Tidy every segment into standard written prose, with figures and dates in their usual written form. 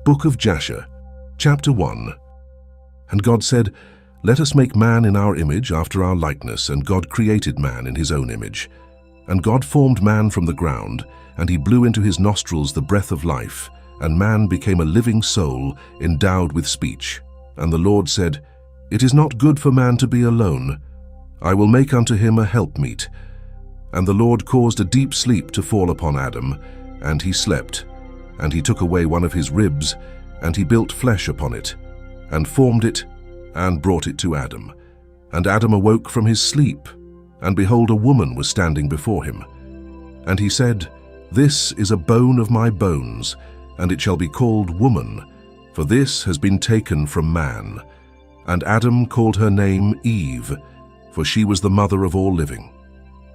Book of Jasher, Chapter 1. And God said, Let us make man in our image, after our likeness, and God created man in his own image. And God formed man from the ground, and he blew into his nostrils the breath of life, and man became a living soul, endowed with speech. And the Lord said, It is not good for man to be alone. I will make unto him a helpmeet. And the Lord caused a deep sleep to fall upon Adam, and he slept. And he took away one of his ribs, and he built flesh upon it, and formed it, and brought it to Adam. And Adam awoke from his sleep, and behold, a woman was standing before him. And he said, This is a bone of my bones, and it shall be called woman, for this has been taken from man. And Adam called her name Eve, for she was the mother of all living.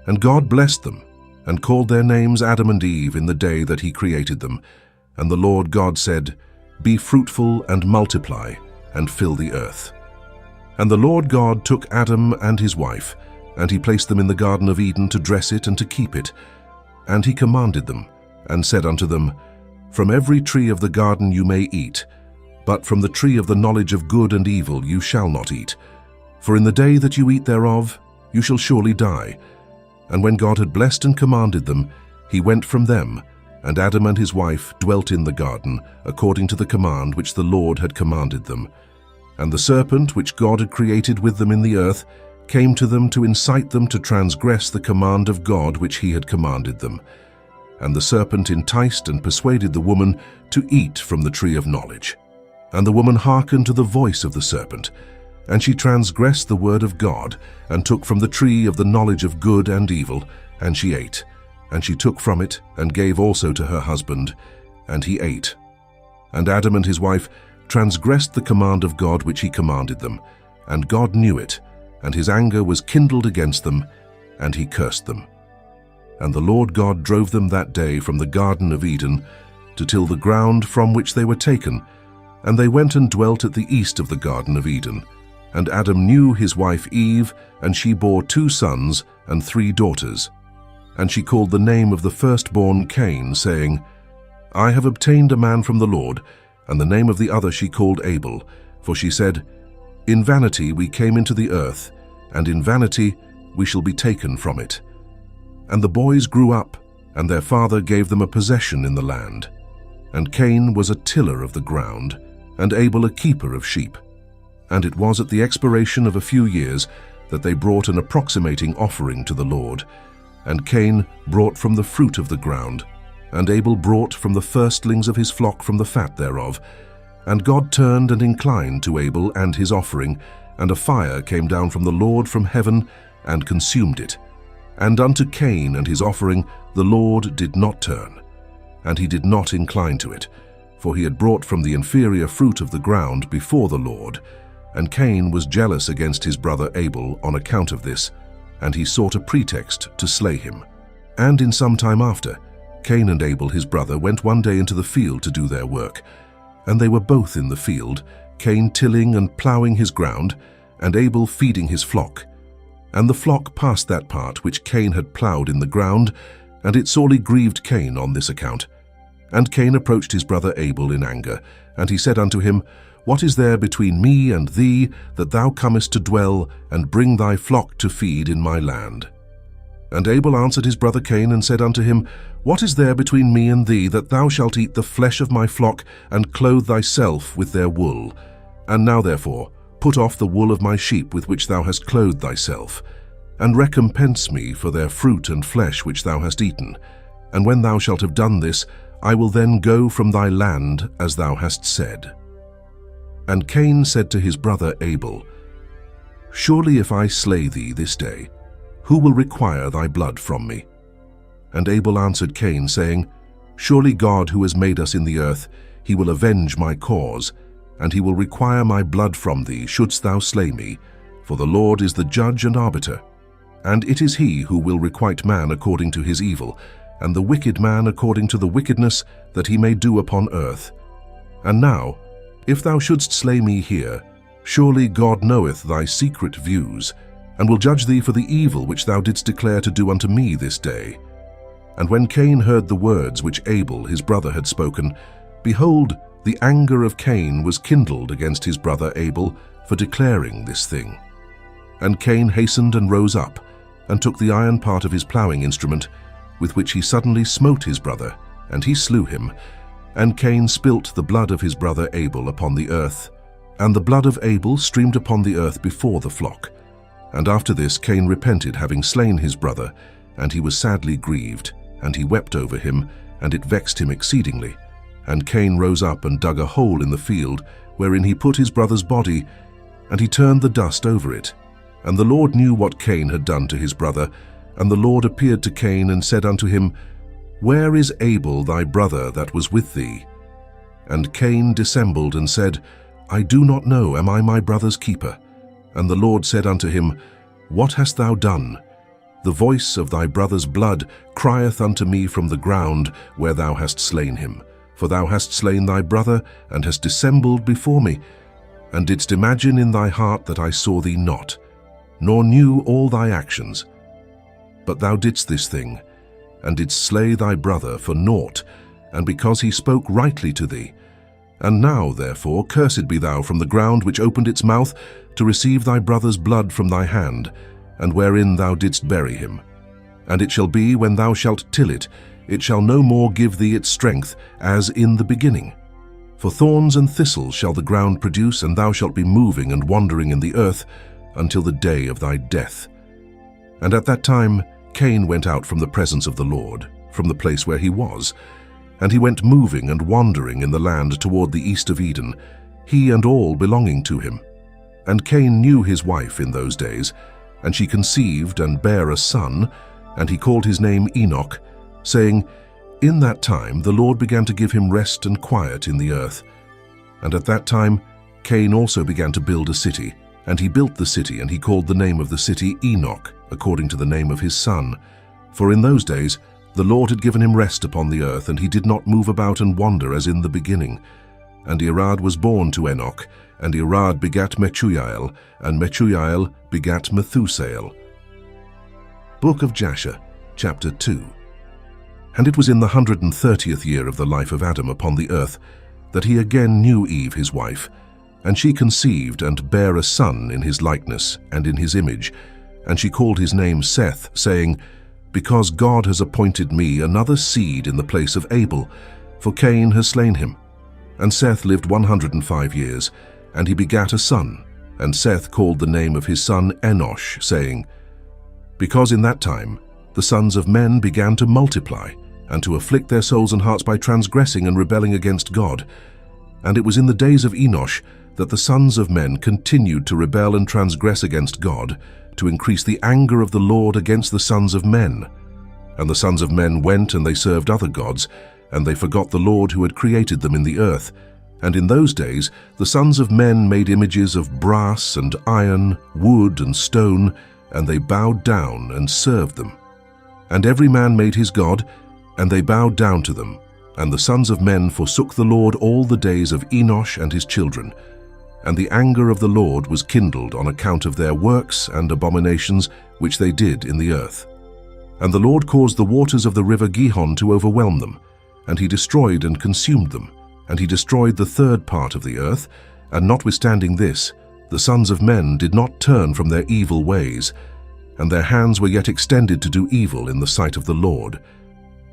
And God blessed them, and called their names Adam and Eve in the day that he created them. And the Lord God said, Be fruitful and multiply, and fill the earth. And the Lord God took Adam and his wife, and he placed them in the Garden of Eden to dress it and to keep it. And he commanded them, and said unto them, From every tree of the garden you may eat, but from the tree of the knowledge of good and evil you shall not eat. For in the day that you eat thereof, you shall surely die. And when God had blessed and commanded them, he went from them, and Adam and his wife dwelt in the garden, according to the command which the Lord had commanded them. And the serpent which God had created with them in the earth came to them to incite them to transgress the command of God which he had commanded them. And the serpent enticed and persuaded the woman to eat from the tree of knowledge. And the woman hearkened to the voice of the serpent, and she transgressed the word of God, and took from the tree of the knowledge of good and evil, and she ate. And she took from it, and gave also to her husband, and he ate. And Adam and his wife transgressed the command of God which he commanded them, and God knew it, and his anger was kindled against them, and he cursed them. And the Lord God drove them that day from the Garden of Eden, to till the ground from which they were taken, and they went and dwelt at the east of the Garden of Eden. And Adam knew his wife Eve, and she bore 2 sons and 3 daughters. And she called the name of the firstborn Cain, saying, I have obtained a man from the Lord. And the name of the other she called Abel, for she said, In vanity we came into the earth, and in vanity we shall be taken from it. And the boys grew up, and their father gave them a possession in the land. And Cain was a tiller of the ground, and Abel a keeper of sheep. And it was at the expiration of a few years that they brought an approximating offering to the Lord. And Cain brought from the fruit of the ground, and Abel brought from the firstlings of his flock from the fat thereof. And God turned and inclined to Abel and his offering, and a fire came down from the Lord from heaven, and consumed it. And unto Cain and his offering the Lord did not turn, and he did not incline to it, for he had brought from the inferior fruit of the ground before the Lord. And Cain was jealous against his brother Abel on account of this, and he sought a pretext to slay him. And in some time after, Cain and Abel his brother went one day into the field to do their work. And they were both in the field, Cain tilling and ploughing his ground, and Abel feeding his flock. And the flock passed that part which Cain had ploughed in the ground, and it sorely grieved Cain on this account. And Cain approached his brother Abel in anger, and he said unto him, What is there between me and thee, that thou comest to dwell, and bring thy flock to feed in my land? And Abel answered his brother Cain, and said unto him, What is there between me and thee, that thou shalt eat the flesh of my flock, and clothe thyself with their wool? And now therefore put off the wool of my sheep with which thou hast clothed thyself, and recompense me for their fruit and flesh which thou hast eaten. And when thou shalt have done this, I will then go from thy land as thou hast said. And Cain said to his brother Abel, Surely if I slay thee this day, who will require thy blood from me? And Abel answered Cain, saying, Surely God, who has made us in the earth, he will avenge my cause, and he will require my blood from thee, shouldst thou slay me, for the Lord is the judge and arbiter. And it is he who will requite man according to his evil, and the wicked man according to the wickedness that he may do upon earth. And now, if thou shouldst slay me here, surely God knoweth thy secret views, and will judge thee for the evil which thou didst declare to do unto me this day. And when Cain heard the words which Abel his brother had spoken, behold, the anger of Cain was kindled against his brother Abel for declaring this thing. And Cain hastened and rose up, and took the iron part of his ploughing instrument, with which he suddenly smote his brother, and he slew him. And Cain spilt the blood of his brother Abel upon the earth, and the blood of Abel streamed upon the earth before the flock. And after this Cain repented, having slain his brother, and he was sadly grieved, and he wept over him, and it vexed him exceedingly. And Cain rose up and dug a hole in the field, wherein he put his brother's body, and he turned the dust over it. And the Lord knew what Cain had done to his brother. And the Lord appeared to Cain and said unto him, Where is Abel thy brother that was with thee? And Cain dissembled and said, I do not know, am I my brother's keeper? And the Lord said unto him, What hast thou done? The voice of thy brother's blood crieth unto me from the ground where thou hast slain him. For thou hast slain thy brother, and hast dissembled before me, and didst imagine in thy heart that I saw thee not, nor knew all thy actions. But thou didst this thing, and didst slay thy brother for naught, and because he spoke rightly to thee. And now, therefore, cursed be thou from the ground which opened its mouth to receive thy brother's blood from thy hand, and wherein thou didst bury him. And it shall be, when thou shalt till it, it shall no more give thee its strength, as in the beginning. For thorns and thistles shall the ground produce, and thou shalt be moving and wandering in the earth until the day of thy death. And at that time Cain went out from the presence of the Lord, from the place where he was, and he went moving and wandering in the land toward the east of Eden, he and all belonging to him. And Cain knew his wife in those days, and she conceived and bare a son, and he called his name Enoch, saying, In that time the Lord began to give him rest and quiet in the earth. And at that time Cain also began to build a city, and he built the city, and he called the name of the city Enoch, according to the name of his son. For in those days the Lord had given him rest upon the earth, and he did not move about and wander as in the beginning. And Irad was born to Enoch, and Irad begat Mechuiel, and Mechuiel begat Methusael. Book of Jasher, chapter 2. And it was in the 130th year of the life of Adam upon the earth that he again knew Eve his wife, and she conceived and bare a son in his likeness and in his image, and she called his name Seth, saying, Because God has appointed me another seed in the place of Abel, for Cain has slain him. And Seth lived 105 years, and he begat a son, and Seth called the name of his son Enosh, saying, Because in that time the sons of men began to multiply, and to afflict their souls and hearts by transgressing and rebelling against God. And it was in the days of Enosh that the sons of men continued to rebel and transgress against God, to increase the anger of the Lord against the sons of men. And the sons of men went and they served other gods, and they forgot the Lord who had created them in the earth. And in those days the sons of men made images of brass and iron, wood and stone, and they bowed down and served them. And every man made his god, and they bowed down to them. And the sons of men forsook the Lord all the days of Enosh and his children. And the anger of the Lord was kindled on account of their works and abominations which they did in the earth. And the Lord caused the waters of the river Gihon to overwhelm them, and he destroyed and consumed them, and he destroyed the third part of the earth. And notwithstanding this, the sons of men did not turn from their evil ways, and their hands were yet extended to do evil in the sight of the Lord.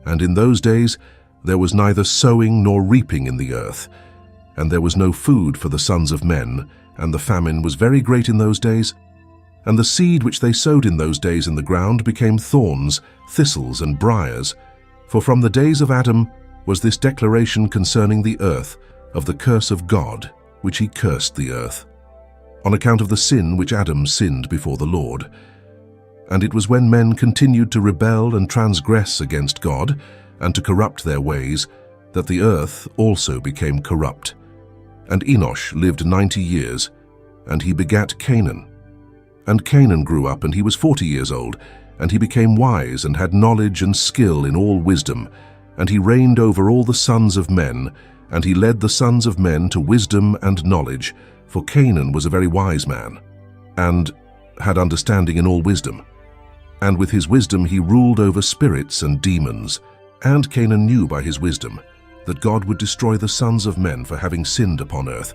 And in those days there was neither sowing nor reaping in the earth, and there was no food for the sons of men, and the famine was very great in those days. And the seed which they sowed in those days in the ground became thorns, thistles, and briars. For from the days of Adam was this declaration concerning the earth, of the curse of God, which he cursed the earth, on account of the sin which Adam sinned before the Lord. And it was when men continued to rebel and transgress against God, and to corrupt their ways, that the earth also became corrupt. And Enosh lived 90 years, and he begat Canaan. And Canaan grew up, and he was 40 years old, and he became wise, and had knowledge and skill in all wisdom. And he reigned over all the sons of men, and he led the sons of men to wisdom and knowledge, for Canaan was a very wise man, and had understanding in all wisdom. And with his wisdom he ruled over spirits and demons. And Canaan knew by his wisdom that God would destroy the sons of men for having sinned upon earth,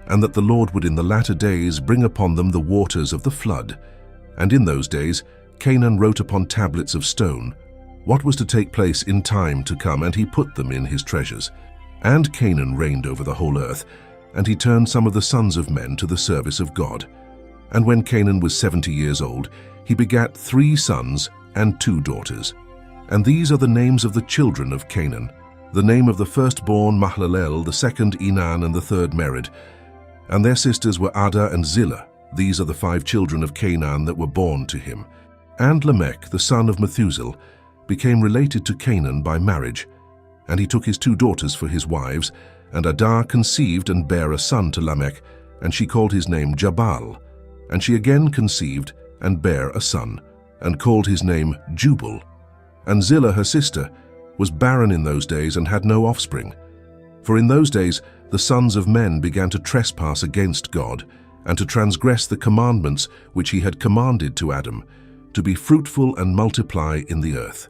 and that the Lord would in the latter days bring upon them the waters of the flood. And in those days Canaan wrote upon tablets of stone what was to take place in time to come, and he put them in his treasures. And Canaan reigned over the whole earth, and he turned some of the sons of men to the service of God. And when Canaan was 70 years old, he begat 3 sons and 2 daughters. And these are the names of the children of Canaan: the name of the firstborn Mahalalel, the second Enan, and the third Mered. And their sisters were Adah and Zillah. These are the 5 children of Canaan that were born to him. And Lamech, the son of Methuselah, became related to Canaan by marriage. And he took his 2 daughters for his wives, and Adah conceived and bare a son to Lamech, and she called his name Jabal. And she again conceived and bare a son, and called his name Jubal. And Zillah, her sister, was barren in those days and had no offspring. For in those days the sons of men began to trespass against God, and to transgress the commandments which he had commanded to Adam, to be fruitful and multiply in the earth.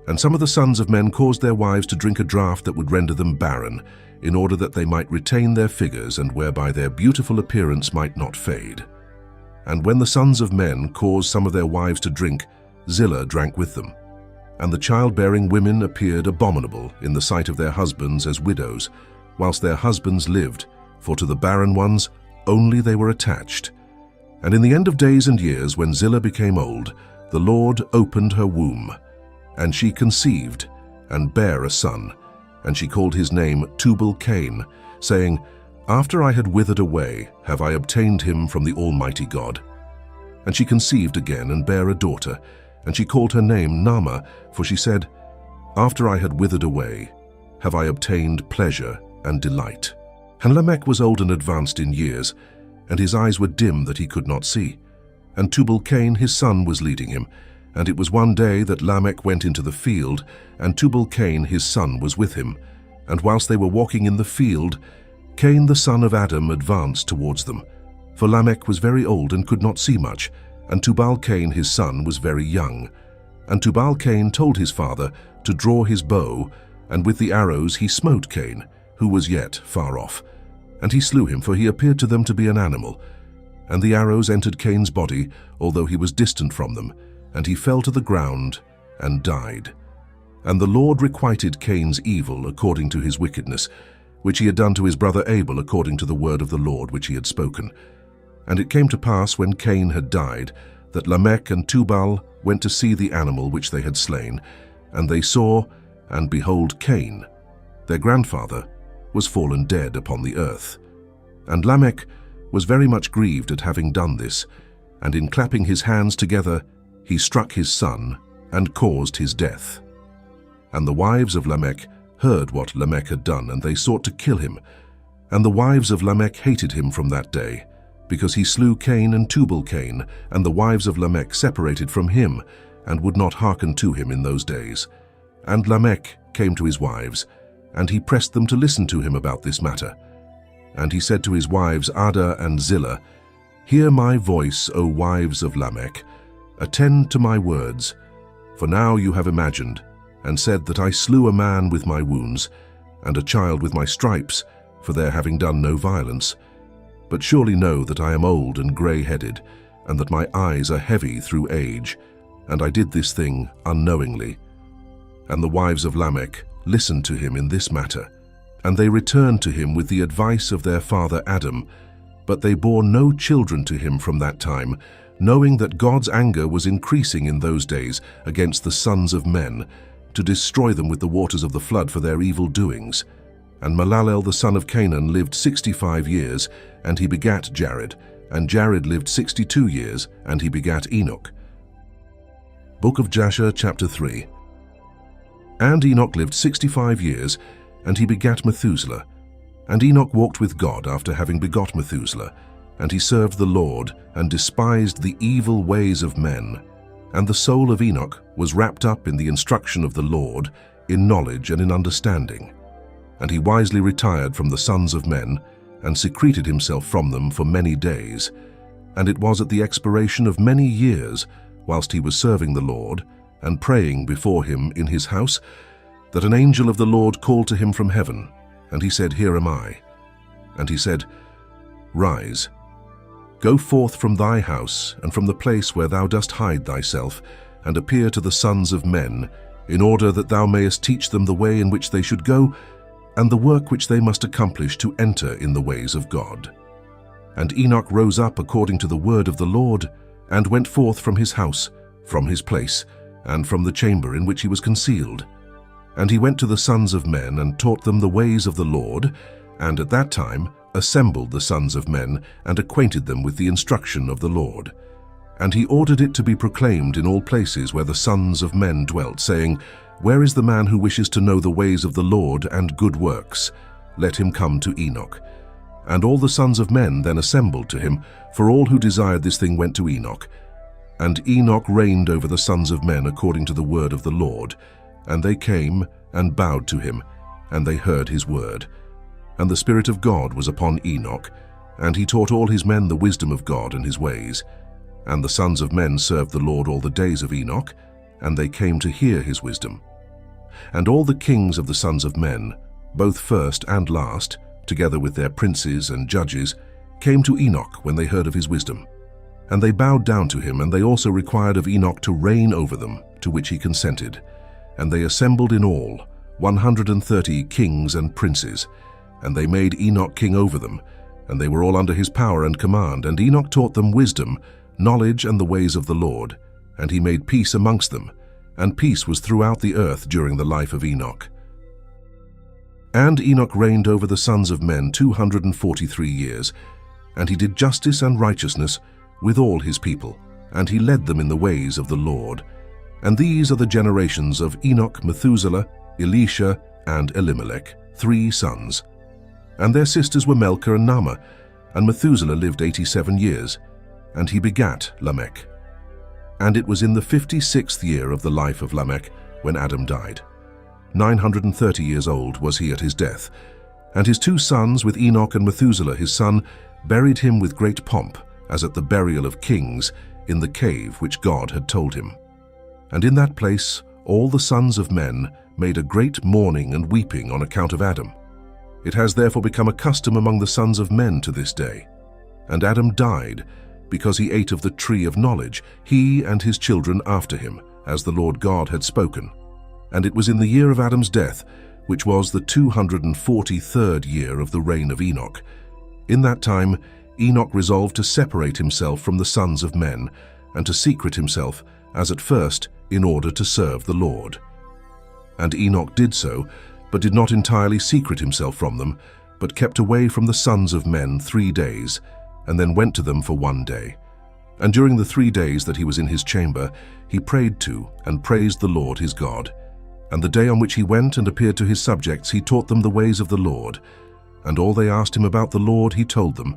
And some of the sons of men caused their wives to drink a draught that would render them barren, in order that they might retain their figures, and whereby their beautiful appearance might not fade. And when the sons of men caused some of their wives to drink, Zillah drank with them. And the childbearing women appeared abominable in the sight of their husbands as widows, whilst their husbands lived, for to the barren ones only they were attached. And in the end of days and years, when Zillah became old, the Lord opened her womb, and she conceived, and bare a son, and she called his name Tubal-Cain, saying, After I had withered away, have I obtained him from the Almighty God. And she conceived again, and bare a daughter, and she called her name Naamah, for she said, After I had withered away, have I obtained pleasure and delight. And Lamech was old and advanced in years, and his eyes were dim that he could not see. And Tubal-Cain his son was leading him. And it was one day that Lamech went into the field, and Tubal-Cain his son was with him. And whilst they were walking in the field, Cain the son of Adam advanced towards them. For Lamech was very old and could not see much, and Tubal-Cain his son was very young. And Tubal-Cain told his father to draw his bow, and with the arrows he smote Cain, who was yet far off. And he slew him, for he appeared to them to be an animal. And the arrows entered Cain's body, although he was distant from them, and he fell to the ground and died. And the Lord requited Cain's evil according to his wickedness, which he had done to his brother Abel according to the word of the Lord which he had spoken. And it came to pass, when Cain had died, that Lamech and Tubal went to see the animal which they had slain, and they saw, and behold, Cain, their grandfather, was fallen dead upon the earth. And Lamech was very much grieved at having done this, and in clapping his hands together, he struck his son, and caused his death. And the wives of Lamech heard what Lamech had done, and they sought to kill him. And the wives of Lamech hated him from that day, because he slew Cain and Tubal-Cain, and the wives of Lamech separated from him, and would not hearken to him in those days. And Lamech came to his wives, and he pressed them to listen to him about this matter. And he said to his wives Adah and Zillah, Hear my voice, O wives of Lamech, attend to my words, for now you have imagined, and said that I slew a man with my wounds, and a child with my stripes, for their having done no violence. But surely know that I am old and grey-headed, and that my eyes are heavy through age, and I did this thing unknowingly. And the wives of Lamech listened to him in this matter, and they returned to him with the advice of their father Adam, but they bore no children to him from that time, knowing that God's anger was increasing in those days against the sons of men, to destroy them with the waters of the flood for their evil doings. And Mahalalel the son of Canaan lived 65 years, and he begat Jared. And Jared lived 62 years, and he begat Enoch. Book of Jasher, chapter 3. And Enoch lived 65 years, and he begat Methuselah. And Enoch walked with God after having begot Methuselah, and he served the Lord, and despised the evil ways of men. And the soul of Enoch was wrapped up in the instruction of the Lord, in knowledge and in understanding. And he wisely retired from the sons of men, and secreted himself from them for many days. And it was at the expiration of many years, whilst he was serving the Lord, and praying before him in his house, that an angel of the Lord called to him from heaven, and he said, Here am I. And he said, Rise, go forth from thy house, and from the place where thou dost hide thyself, and appear to the sons of men, in order that thou mayest teach them the way in which they should go, and the work which they must accomplish to enter in the ways of God. And Enoch rose up according to the word of the Lord, and went forth from his house, from his place, and from the chamber in which he was concealed. And he went to the sons of men, and taught them the ways of the Lord, and at that time assembled the sons of men, and acquainted them with the instruction of the Lord. And he ordered it to be proclaimed in all places where the sons of men dwelt, saying, Where is the man who wishes to know the ways of the Lord and good works? Let him come to Enoch. And all the sons of men then assembled to him, for all who desired this thing went to Enoch. And Enoch reigned over the sons of men according to the word of the Lord. And they came and bowed to him, and they heard his word. And the Spirit of God was upon Enoch, and he taught all his men the wisdom of God and his ways. And the sons of men served the Lord all the days of Enoch, and they came to hear his wisdom. And all the kings of the sons of men, both first and last, together with their princes and judges, came to Enoch when they heard of his wisdom. And they bowed down to him, and they also required of Enoch to reign over them, to which he consented. And they assembled in all 130 kings and princes, and they made Enoch king over them, and they were all under his power and command. And Enoch taught them wisdom, knowledge, and the ways of the Lord, and he made peace amongst them, and peace was throughout the earth during the life of Enoch. And Enoch reigned over the sons of men 243 years, and he did justice and righteousness with all his people, and he led them in the ways of the Lord. And these are the generations of Enoch, Methuselah, Elisha, and Elimelech, 3 sons. And their sisters were Melchah and Naamah, and Methuselah lived 87 years, and he begat Lamech. And it was in the 56th year of the life of Lamech when Adam died. 930 years old was he at his death. And his 2 sons, with Enoch and Methuselah his son, buried him with great pomp, as at the burial of kings, in the cave which God had told him. And in that place all the sons of men made a great mourning and weeping on account of Adam. It has therefore become a custom among the sons of men to this day. And Adam died, because he ate of the tree of knowledge, he and his children after him, as the Lord God had spoken. And it was in the year of Adam's death, which was the 243rd year of the reign of Enoch. In that time Enoch resolved to separate himself from the sons of men, and to secret himself, as at first, in order to serve the Lord. And Enoch did so, but did not entirely secret himself from them, but kept away from the sons of men 3 days, and then went to them for 1 day. And during the 3 days that he was in his chamber, he prayed to and praised the Lord his God. And the day on which he went and appeared to his subjects, he taught them the ways of the Lord. And all they asked him about the Lord he told them.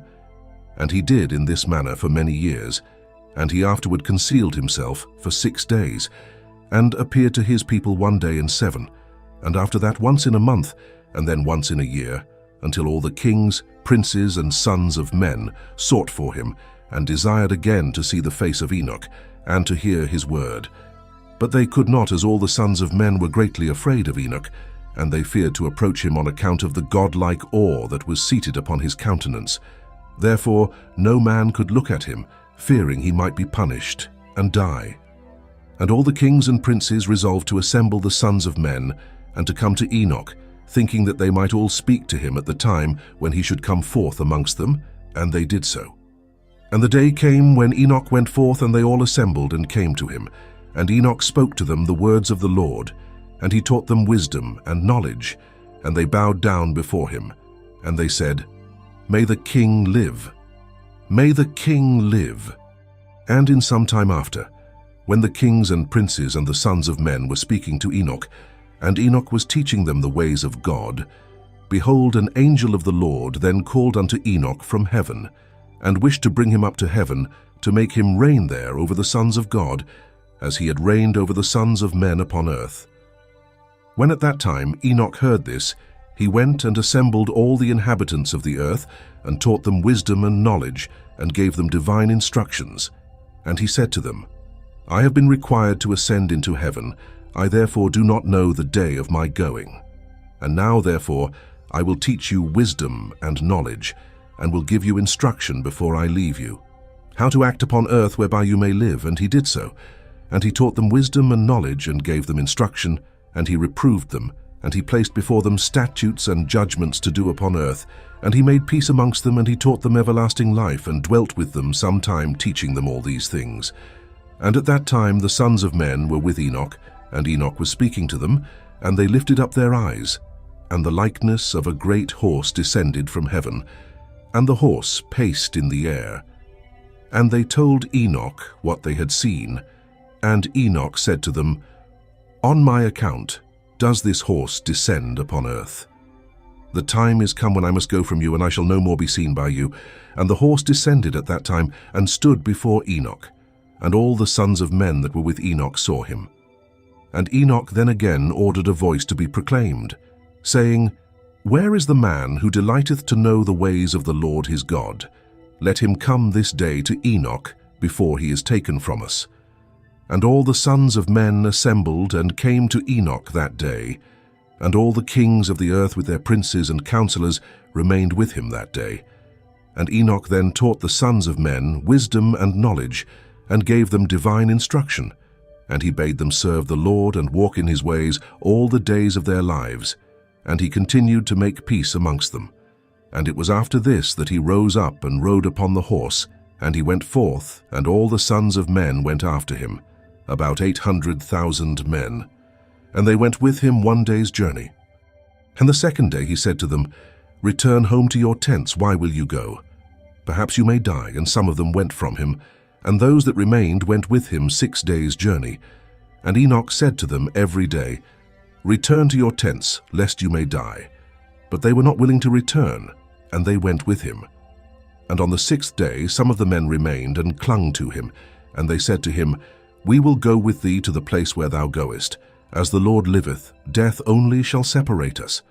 And he did in this manner for many years. And he afterward concealed himself for 6 days, and appeared to his people 1 day in 7, and after that once in a month, and then once in a year, until all the kings, princes, and sons of men sought for him, and desired again to see the face of Enoch, and to hear his word. But they could not, as all the sons of men were greatly afraid of Enoch, and they feared to approach him on account of the godlike awe that was seated upon his countenance. Therefore no man could look at him, fearing he might be punished and die. And all the kings and princes resolved to assemble the sons of men, and to come to Enoch, thinking that they might all speak to him at the time when he should come forth amongst them, and they did so. And the day came when Enoch went forth, and they all assembled and came to him. And Enoch spoke to them the words of the Lord, and he taught them wisdom and knowledge, and they bowed down before him. And they said, May the king live! May the king live! And in some time after, when the kings and princes and the sons of men were speaking to Enoch, and Enoch was teaching them the ways of God, behold, an angel of the Lord then called unto Enoch from heaven, and wished to bring him up to heaven, to make him reign there over the sons of God, as he had reigned over the sons of men upon earth. When at that time Enoch heard this, he went and assembled all the inhabitants of the earth, and taught them wisdom and knowledge, and gave them divine instructions. And he said to them, I have been required to ascend into heaven, I therefore do not know the day of my going. And now therefore I will teach you wisdom and knowledge, and will give you instruction before I leave you, how to act upon earth whereby you may live. And he did so. And he taught them wisdom and knowledge, and gave them instruction, and he reproved them, and he placed before them statutes and judgments to do upon earth. And he made peace amongst them, and he taught them everlasting life, and dwelt with them some time, teaching them all these things. And at that time the sons of men were with Enoch, and Enoch was speaking to them, and they lifted up their eyes, and the likeness of a great horse descended from heaven, and the horse paced in the air. And they told Enoch what they had seen, and Enoch said to them, On my account does this horse descend upon earth. The time is come when I must go from you, and I shall no more be seen by you. And the horse descended at that time, and stood before Enoch, and all the sons of men that were with Enoch saw him. And Enoch then again ordered a voice to be proclaimed, saying, Where is the man who delighteth to know the ways of the Lord his God? Let him come this day to Enoch before he is taken from us. And all the sons of men assembled and came to Enoch that day, and all the kings of the earth with their princes and counselors remained with him that day. And Enoch then taught the sons of men wisdom and knowledge, and gave them divine instruction. And he bade them serve the Lord and walk in his ways all the days of their lives. And he continued to make peace amongst them. And it was after this that he rose up and rode upon the horse, and he went forth, and all the sons of men went after him, about 800,000 men. And they went with him 1 day's journey. And the second day he said to them, Return home to your tents, why will you go? Perhaps you may die. And some of them went from him, and those that remained went with him 6 days' journey. And Enoch said to them every day, Return to your tents, lest you may die. But they were not willing to return, and they went with him. And on the 6th day some of the men remained and clung to him, and they said to him, We will go with thee to the place where thou goest. As the Lord liveth, death only shall separate us.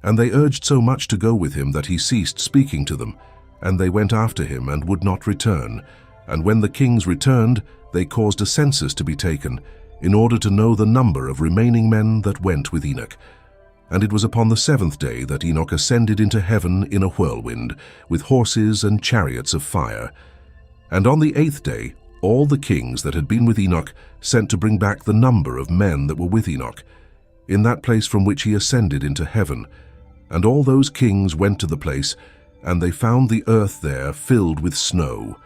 And they urged so much to go with him that he ceased speaking to them, and they went after him and would not return. And when the kings returned, they caused a census to be taken, in order to know the number of remaining men that went with Enoch. And it was upon the 7th day that Enoch ascended into heaven in a whirlwind, with horses and chariots of fire. And on the 8th day all the kings that had been with Enoch sent to bring back the number of men that were with Enoch, in that place from which he ascended into heaven. And all those kings went to the place, and they found the earth there filled with snow,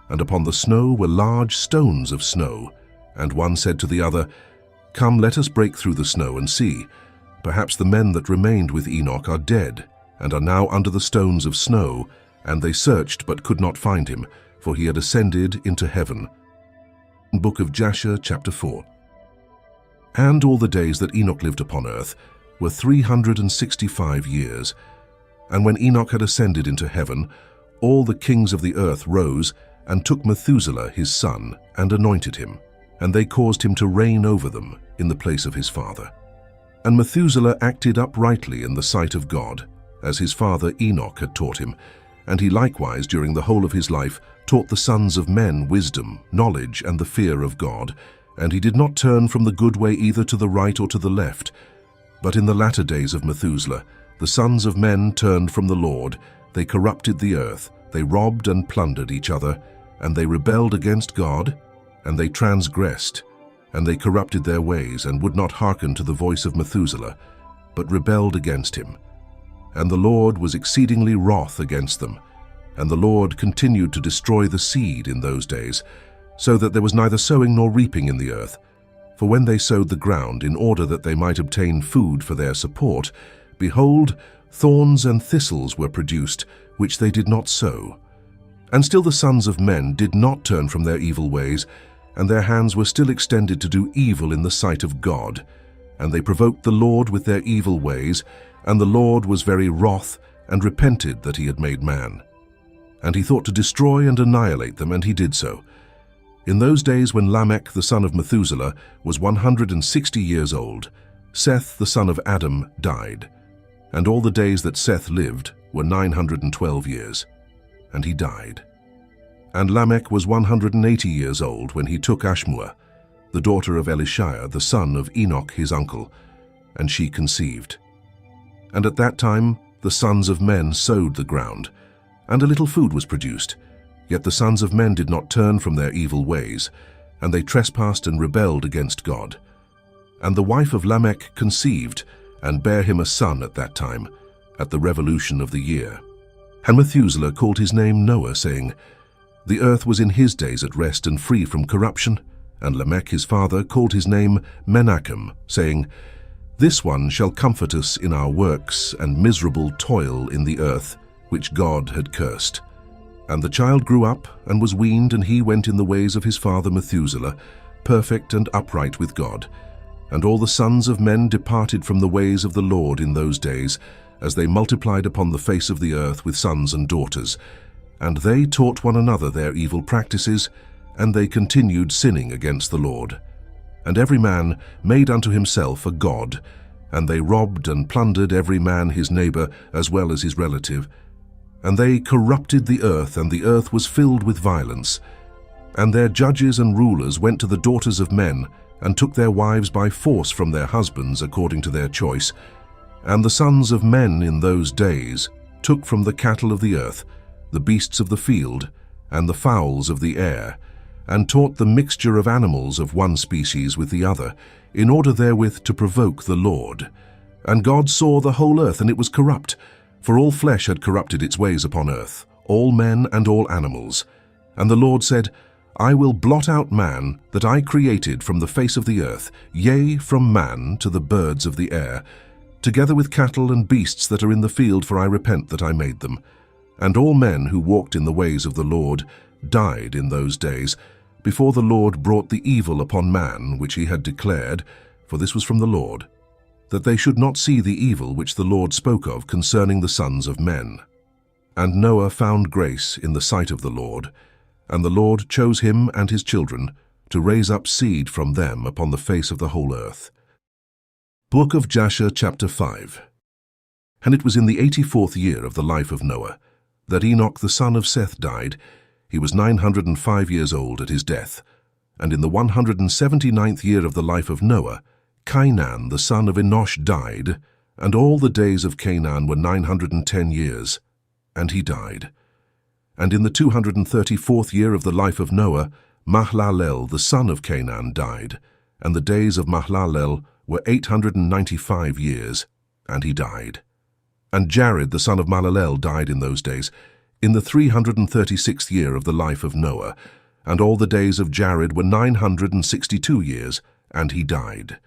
and upon the snow were large stones of snow. And one said to the other, Come, let us break through the snow and see. Perhaps the men that remained with Enoch are dead, and are now under the stones of snow. And they searched, but could not find him, for he had ascended into heaven. Book of Jasher, chapter 4. And all the days that Enoch lived upon earth were 365 years. And when Enoch had ascended into heaven, all the kings of the earth rose, and took Methuselah his son, and anointed him. And they caused him to reign over them in the place of his father. And Methuselah acted uprightly in the sight of God, as his father Enoch had taught him. And he likewise during the whole of his life taught the sons of men wisdom, knowledge, and the fear of God. And he did not turn from the good way either to the right or to the left. But in the latter days of Methuselah, the sons of men turned from the Lord. They corrupted the earth, they robbed and plundered each other, and they rebelled against God, and they transgressed, and they corrupted their ways, and would not hearken to the voice of Methuselah, but rebelled against him. And the Lord was exceedingly wroth against them, and the Lord continued to destroy the seed in those days, so that there was neither sowing nor reaping in the earth. For when they sowed the ground in order that they might obtain food for their support, behold, thorns and thistles were produced, which they did not sow. And still the sons of men did not turn from their evil ways, and their hands were still extended to do evil in the sight of God. And they provoked the Lord with their evil ways, and the Lord was very wroth, and repented that he had made man. And he thought to destroy and annihilate them, and he did so. In those days when Lamech the son of Methuselah was 160 years old, Seth the son of Adam died. And all the days that Seth lived were 912 years, and he died. And Lamech was 180 years old when he took Ashmua. the daughter of Elishah, the son of Enoch his uncle, and she conceived. And at that time the sons of men sowed the ground, and a little food was produced. Yet the sons of men did not turn from their evil ways, and they trespassed and rebelled against God. And the wife of Lamech conceived, and bare him a son at that time, at the revolution of the year. And Methuselah called his name Noah, saying, The earth was in his days at rest and free from corruption. And Lamech his father called his name Menachem, saying, This one shall comfort us in our works and miserable toil in the earth, which God had cursed. And the child grew up and was weaned, and he went in the ways of his father Methuselah, perfect and upright with God. And all the sons of men departed from the ways of the Lord in those days, as they multiplied upon the face of the earth with sons and daughters. And they taught one another their evil practices, and they continued sinning against the Lord. And every man made unto himself a god, and they robbed and plundered every man his neighbor as well as his relative. And they corrupted the earth, and the earth was filled with violence. And their judges and rulers went to the daughters of men, and took their wives by force from their husbands according to their choice. And the sons of men in those days took from the cattle of the earth, the beasts of the field, and the fowls of the air, and taught the mixture of animals of one species with the other, in order therewith to provoke the Lord. And God saw the whole earth, and it was corrupt, for all flesh had corrupted its ways upon earth, all men and all animals. And the Lord said, I will blot out man that I created from the face of the earth, yea, from man to the birds of the air, together with cattle and beasts that are in the field, for I repent that I made them. And all men who walked in the ways of the Lord died in those days, before the Lord brought the evil upon man which he had declared, for this was from the Lord, that they should not see the evil which the Lord spoke of concerning the sons of men. And Noah found grace in the sight of the Lord, and the Lord chose him and his children to raise up seed from them upon the face of the whole earth. Book of Jasher, chapter 5. And it was in the 84th year of the life of Noah that Enoch the son of Seth died. He was 905 years old at his death. And in the 179th year of the life of Noah, Cainan the son of Enosh died, and all the days of Cainan were 910 years, and he died. And in the 234th year of the life of Noah, Mahlalel the son of Cainan died, and the days of Mahlalel were 895 years, and he died. And Jared the son of Mahlalel died in those days, in the 336th year of the life of Noah, and all the days of Jared were 962 years, and he died.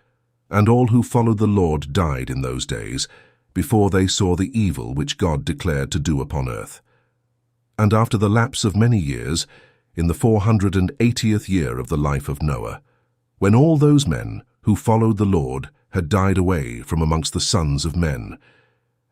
And all who followed the Lord died in those days, before they saw the evil which God declared to do upon earth. And after the lapse of many years, in the 480th year of the life of Noah, when all those men who followed the Lord had died away from amongst the sons of men,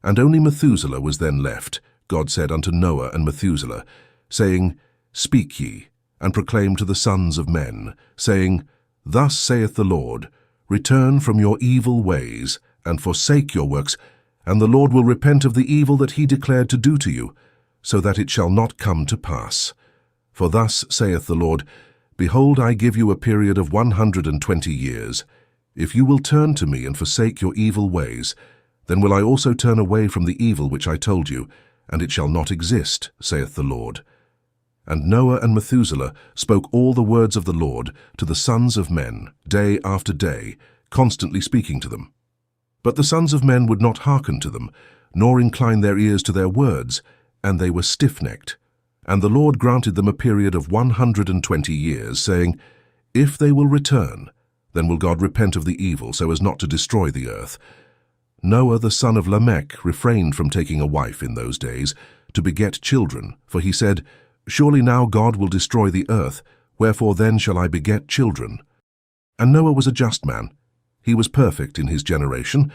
and only Methuselah was then left, God said unto Noah and Methuselah, saying, Speak ye, and proclaim to the sons of men, saying, Thus saith the Lord, Return from your evil ways, and forsake your works, and the Lord will repent of the evil that he declared to do to you, so that it shall not come to pass. For thus saith the Lord, Behold, I give you a period of 120 years. If you will turn to me and forsake your evil ways, then will I also turn away from the evil which I told you, and it shall not exist, saith the Lord. And Noah and Methuselah spoke all the words of the Lord to the sons of men, day after day, constantly speaking to them. But the sons of men would not hearken to them, nor incline their ears to their words, and they were stiff-necked. And the Lord granted them a period of 120 years, saying, If they will return, then will God repent of the evil, so as not to destroy the earth. Noah the son of Lamech refrained from taking a wife in those days, to beget children, for he said, Surely now God will destroy the earth, wherefore then shall I beget children? And Noah was a just man. He was perfect in his generation,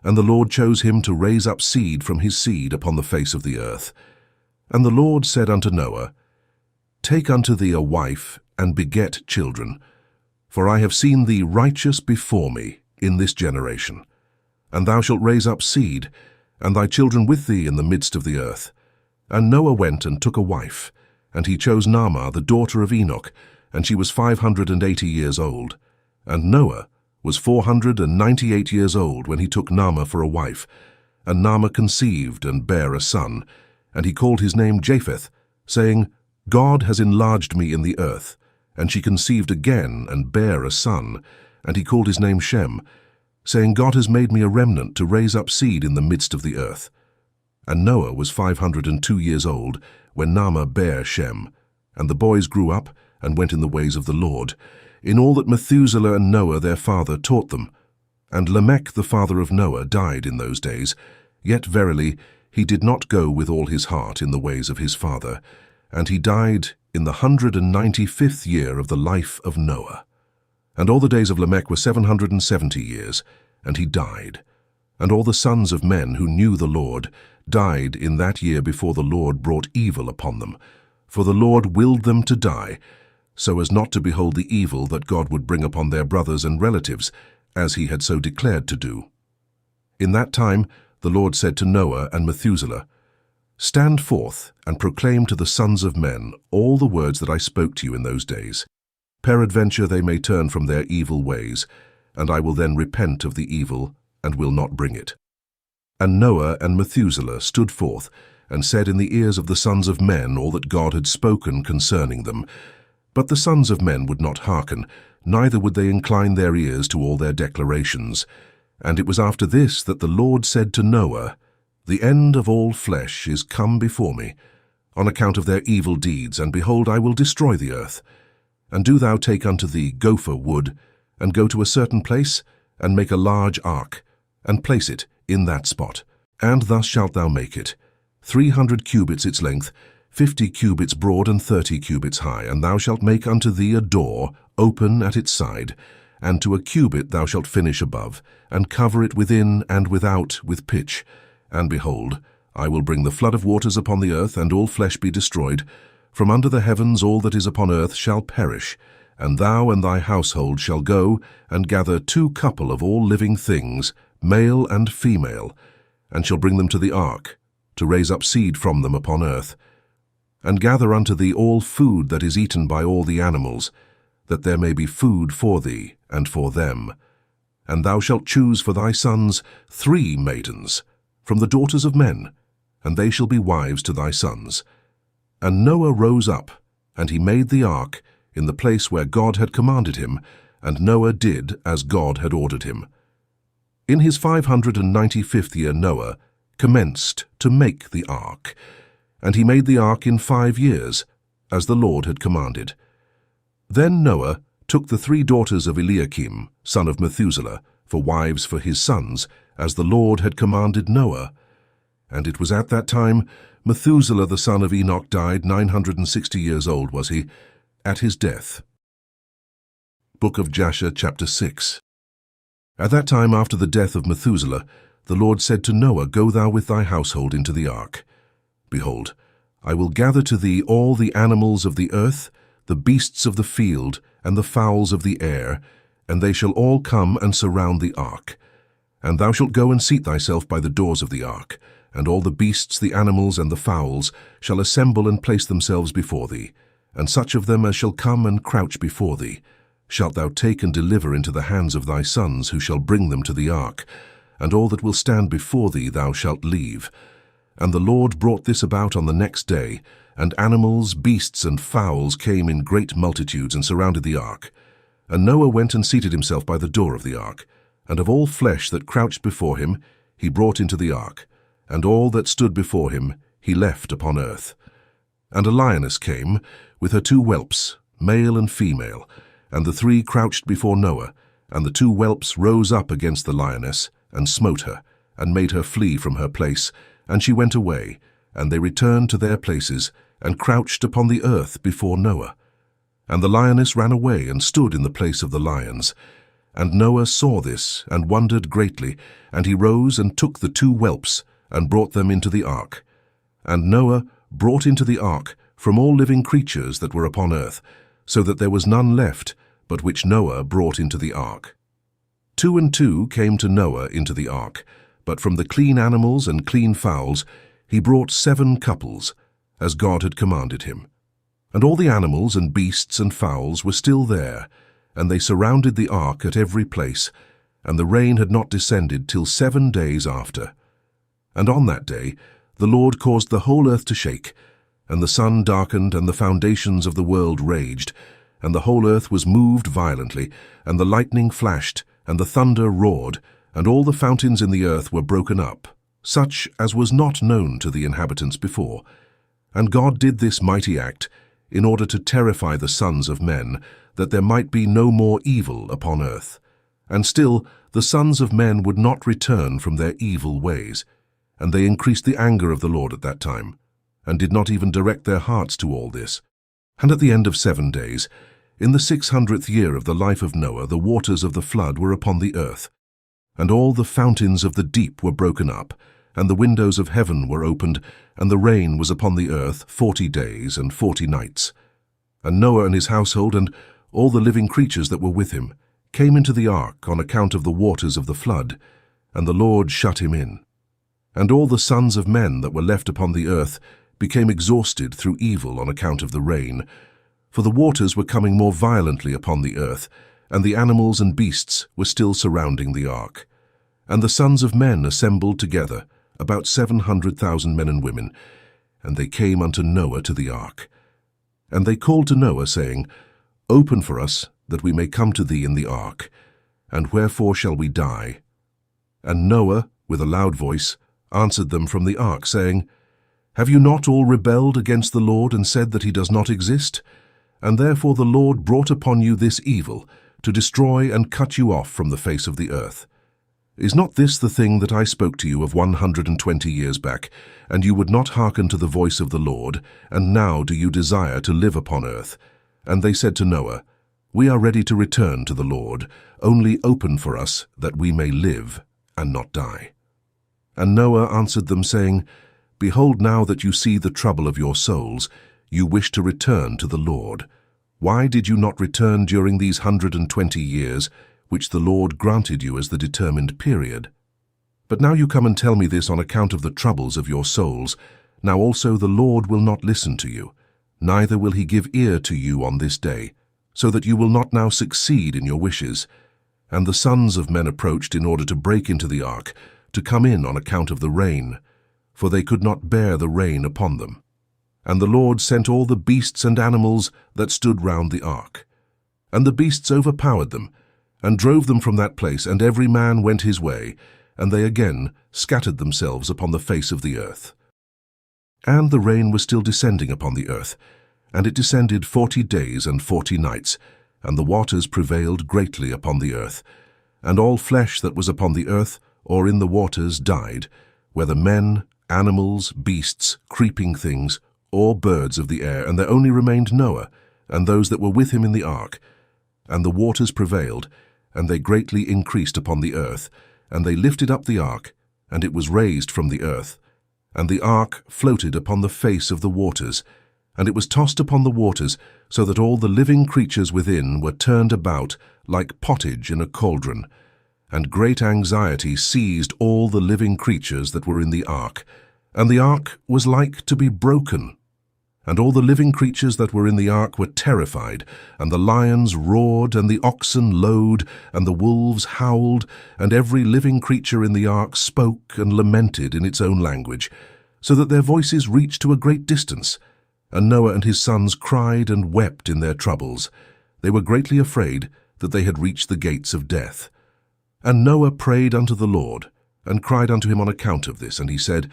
and the Lord chose him to raise up seed from his seed upon the face of the earth. And the Lord said unto Noah, Take unto thee a wife, and beget children, for I have seen thee righteous before me in this generation. And thou shalt raise up seed, and thy children with thee in the midst of the earth. And Noah went and took a wife, and he chose Naamah the daughter of Enoch, and she was 580 years old. And Noah was 498 years old when he took Naamah for a wife. And Naamah conceived and bare a son, and he called his name Japheth, saying, God has enlarged me in the earth. And she conceived again and bare a son, and he called his name Shem, saying, God has made me a remnant to raise up seed in the midst of the earth. And Noah was 502 years old when Naamah bare Shem. And the boys grew up and went in the ways of the Lord, in all that Methuselah and Noah their father taught them. And Lamech the father of Noah died in those days, yet verily he did not go with all his heart in the ways of his father, and he died in the 195th year of the life of Noah. And all the days of Lamech were 770 years, and he died. And all the sons of men who knew the Lord died in that year before the Lord brought evil upon them. For the Lord willed them to die, so as not to behold the evil that God would bring upon their brothers and relatives, as he had so declared to do. In that time the Lord said to Noah and Methuselah, Stand forth and proclaim to the sons of men all the words that I spoke to you in those days. Peradventure they may turn from their evil ways, and I will then repent of the evil, and will not bring it. And Noah and Methuselah stood forth, and said in the ears of the sons of men all that God had spoken concerning them. But the sons of men would not hearken, neither would they incline their ears to all their declarations. And it was after this that the Lord said to Noah, The end of all flesh is come before me, on account of their evil deeds, and behold, I will destroy the earth. And do thou take unto thee gopher wood, and go to a certain place, and make a large ark, and place it in that spot. And thus shalt thou make it, 300 cubits its length, 50 cubits broad, and 30 cubits high. And thou shalt make unto thee a door, open at its side, and to a cubit thou shalt finish above, and cover it within and without with pitch. And behold, I will bring the flood of waters upon the earth, and all flesh be destroyed. From under the heavens all that is upon earth shall perish. And thou and thy household shall go and gather 2 couple of all living things, male and female, and shall bring them to the ark, to raise up seed from them upon earth. And gather unto thee all food that is eaten by all the animals, that there may be food for thee and for them. And thou shalt choose for thy sons 3 maidens from the daughters of men, and they shall be wives to thy sons. And Noah rose up, and he made the ark in the place where God had commanded him, and Noah did as God had ordered him. In his 595th year Noah commenced to make the ark, and he made the ark in 5 years, as the Lord had commanded. Then Noah took the 3 daughters of Eliakim, son of Methuselah, for wives for his sons, as the Lord had commanded Noah. And it was at that time Methuselah the son of Enoch died, 960 years old was he, at his death. Book of Jasher, chapter 6. At that time after the death of Methuselah, the Lord said to Noah, Go thou with thy household into the ark. Behold, I will gather to thee all the animals of the earth, the beasts of the field, and the fowls of the air, and they shall all come and surround the ark. And thou shalt go and seat thyself by the doors of the ark, and all the beasts, the animals, and the fowls shall assemble and place themselves before thee, and such of them as shall come and crouch before thee shalt thou take and deliver into the hands of thy sons, who shall bring them to the ark, and all that will stand before thee thou shalt leave. And the Lord brought this about on the next day, and animals, beasts, and fowls came in great multitudes and surrounded the ark. And Noah went and seated himself by the door of the ark, and of all flesh that crouched before him he brought into the ark, and all that stood before him he left upon earth. And a lioness came, with her 2 whelps, male and female, and the 3 crouched before Noah, and the 2 whelps rose up against the lioness, and smote her, and made her flee from her place, and she went away, and they returned to their places, and crouched upon the earth before Noah. And the lioness ran away, and stood in the place of the lions. And Noah saw this, and wondered greatly, and he rose and took the 2 whelps, and brought them into the ark. And Noah brought into the ark from all living creatures that were upon earth, so that there was none left, but which Noah brought into the ark. 2 and 2 came to Noah into the ark, but from the clean animals and clean fowls he brought 7 couples, as God had commanded him. And all the animals and beasts and fowls were still there, and they surrounded the ark at every place, and the rain had not descended till 7 days after. And on that day the Lord caused the whole earth to shake, and the sun darkened, and the foundations of the world raged, and the whole earth was moved violently, and the lightning flashed, and the thunder roared, and all the fountains in the earth were broken up, such as was not known to the inhabitants before. And God did this mighty act in order to terrify the sons of men, that there might be no more evil upon earth. And still the sons of men would not return from their evil ways, and they increased the anger of the Lord at that time, and did not even direct their hearts to all this. And at the end of 7 days, in the 600th year of the life of Noah, the waters of the flood were upon the earth, and all the fountains of the deep were broken up, and the windows of heaven were opened, and the rain was upon the earth 40 days and 40 nights. And Noah and his household and all the living creatures that were with him came into the ark on account of the waters of the flood, and the Lord shut him in. And all the sons of men that were left upon the earth became exhausted through evil on account of the rain, for the waters were coming more violently upon the earth, and the animals and beasts were still surrounding the ark. And the sons of men assembled together, about 700,000 men and women, and they came unto Noah to the ark. And they called to Noah, saying, Open for us, that we may come to thee in the ark. And wherefore shall we die? And Noah, with a loud voice, answered them from the ark, saying, Have you not all rebelled against the Lord, and said that he does not exist? And therefore the Lord brought upon you this evil, to destroy and cut you off from the face of the earth. Is not this the thing that I spoke to you of 120 years back, and you would not hearken to the voice of the Lord, and now do you desire to live upon earth? And they said to Noah, We are ready to return to the Lord, only open for us that we may live and not die. And Noah answered them, saying, Behold, now that you see the trouble of your souls, you wish to return to the Lord. Why did you not return during these 120 years, which the Lord granted you as the determined period? But now you come and tell me this on account of the troubles of your souls. Now also the Lord will not listen to you, neither will he give ear to you on this day, so that you will not now succeed in your wishes. And the sons of men approached in order to break into the ark, to come in on account of the rain, for they could not bear the rain upon them. And the Lord sent all the beasts and animals that stood round the ark. And the beasts overpowered them, and drove them from that place, and every man went his way, and they again scattered themselves upon the face of the earth. And the rain was still descending upon the earth, and it descended 40 days and 40 nights, and the waters prevailed greatly upon the earth. And all flesh that was upon the earth or in the waters died, whether men, animals, beasts, creeping things, or birds of the air, and there only remained Noah, and those that were with him in the ark. And the waters prevailed, and they greatly increased upon the earth, and they lifted up the ark, and it was raised from the earth. And the ark floated upon the face of the waters, and it was tossed upon the waters, so that all the living creatures within were turned about like pottage in a cauldron. And great anxiety seized all the living creatures that were in the ark, and the ark was like to be broken. And all the living creatures that were in the ark were terrified, and the lions roared, and the oxen lowed, and the wolves howled, and every living creature in the ark spoke and lamented in its own language, so that their voices reached to a great distance. And Noah and his sons cried and wept in their troubles. They were greatly afraid that they had reached the gates of death. And Noah prayed unto the Lord, and cried unto him on account of this, and he said,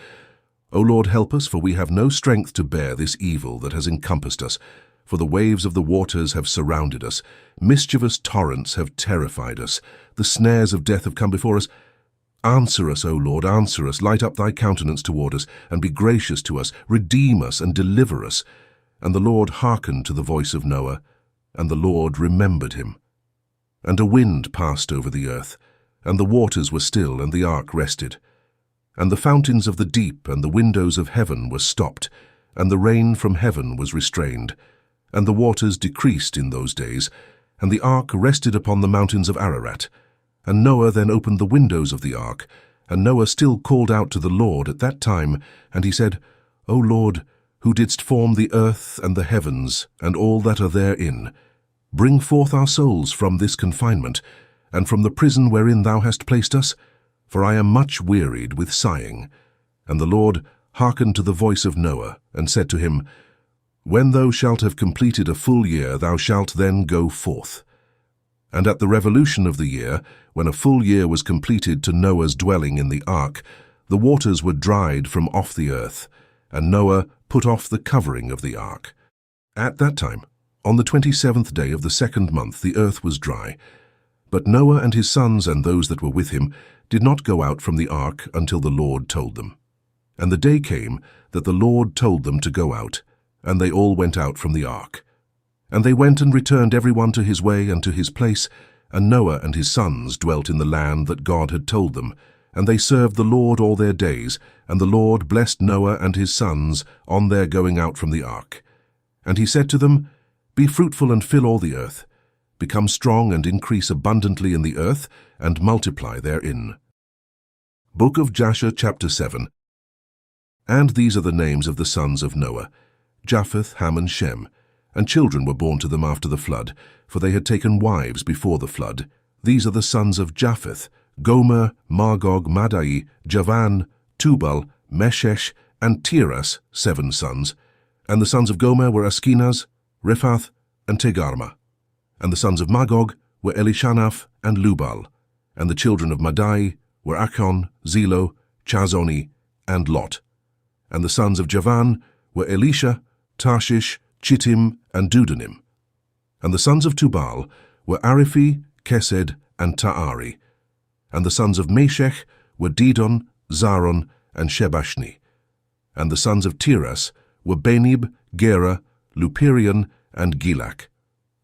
O Lord, help us, for we have no strength to bear this evil that has encompassed us. For the waves of the waters have surrounded us. Mischievous torrents have terrified us. The snares of death have come before us. Answer us, O Lord, answer us. Light up thy countenance toward us, and be gracious to us. Redeem us and deliver us. And the Lord hearkened to the voice of Noah, and the Lord remembered him. And a wind passed over the earth, and the waters were still, and the ark rested. And the fountains of the deep and the windows of heaven were stopped, and the rain from heaven was restrained. And the waters decreased in those days, and the ark rested upon the mountains of Ararat. And Noah then opened the windows of the ark, and Noah still called out to the Lord at that time, and he said, O Lord, who didst form the earth and the heavens, and all that are therein, Bring forth our souls from this confinement, and from the prison wherein thou hast placed us, for I am much wearied with sighing. And the Lord hearkened to the voice of Noah, and said to him, When thou shalt have completed a full year, thou shalt then go forth. And at the revolution of the year, when a full year was completed to Noah's dwelling in the ark, the waters were dried from off the earth, and Noah put off the covering of the ark. At that time, on the 27th day of the 2nd month, the earth was dry. But Noah and his sons and those that were with him did not go out from the ark until the Lord told them. And the day came that the Lord told them to go out, and they all went out from the ark. And they went and returned every one to his way and to his place, and Noah and his sons dwelt in the land that God had told them, and they served the Lord all their days, and the Lord blessed Noah and his sons on their going out from the ark. And he said to them, Be fruitful and fill all the earth. Become strong and increase abundantly in the earth, and multiply therein. Book of Jasher, chapter 7. And these are the names of the sons of Noah, Japheth, Ham, and Shem. And children were born to them after the flood, for they had taken wives before the flood. These are the sons of Japheth, Gomer, Magog, Madai, Javan, Tubal, Meshesh, and Tiras, 7 sons. And the sons of Gomer were Askenaz, Rephath, and Tegarma. And the sons of Magog were Elishanaph and Lubal. And the children of Madai were Achon, Zelo, Chazoni, and Lot. And the sons of Javan were Elisha, Tarshish, Chittim, and Dudanim. And the sons of Tubal were Ariphi, Kesed, and Taari. And the sons of Meshech were Didon, Zaron, and Shebashni. And the sons of Tiras were Benib, Gera, Lupirion, and Gilak.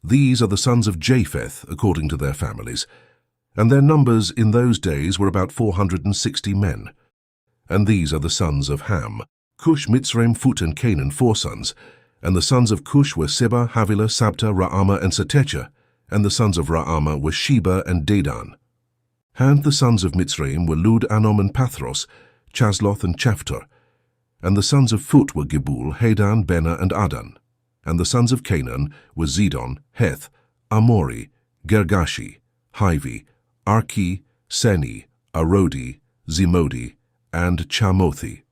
These are the sons of Japheth, according to their families. And their numbers in those days were about 460 men. And these are the sons of Ham, Cush, Mitzrayim, Phut, and Canaan, 4 sons. And the sons of Cush were Seba, Havilah, Sabta, Raama, and Satecha. And the sons of Raama were Sheba and Dedan. And the sons of Mitzrayim were Lud, Anom, and Pathros, Chasloth, and Chaphtor. And the sons of Phut were Gebul, Hadan, Bena, and Adan. And the sons of Canaan were Zidon, Heth, Amori, Gergashi, Hivi, Arki, Seni, Arodi, Zimodi, and Chamothi.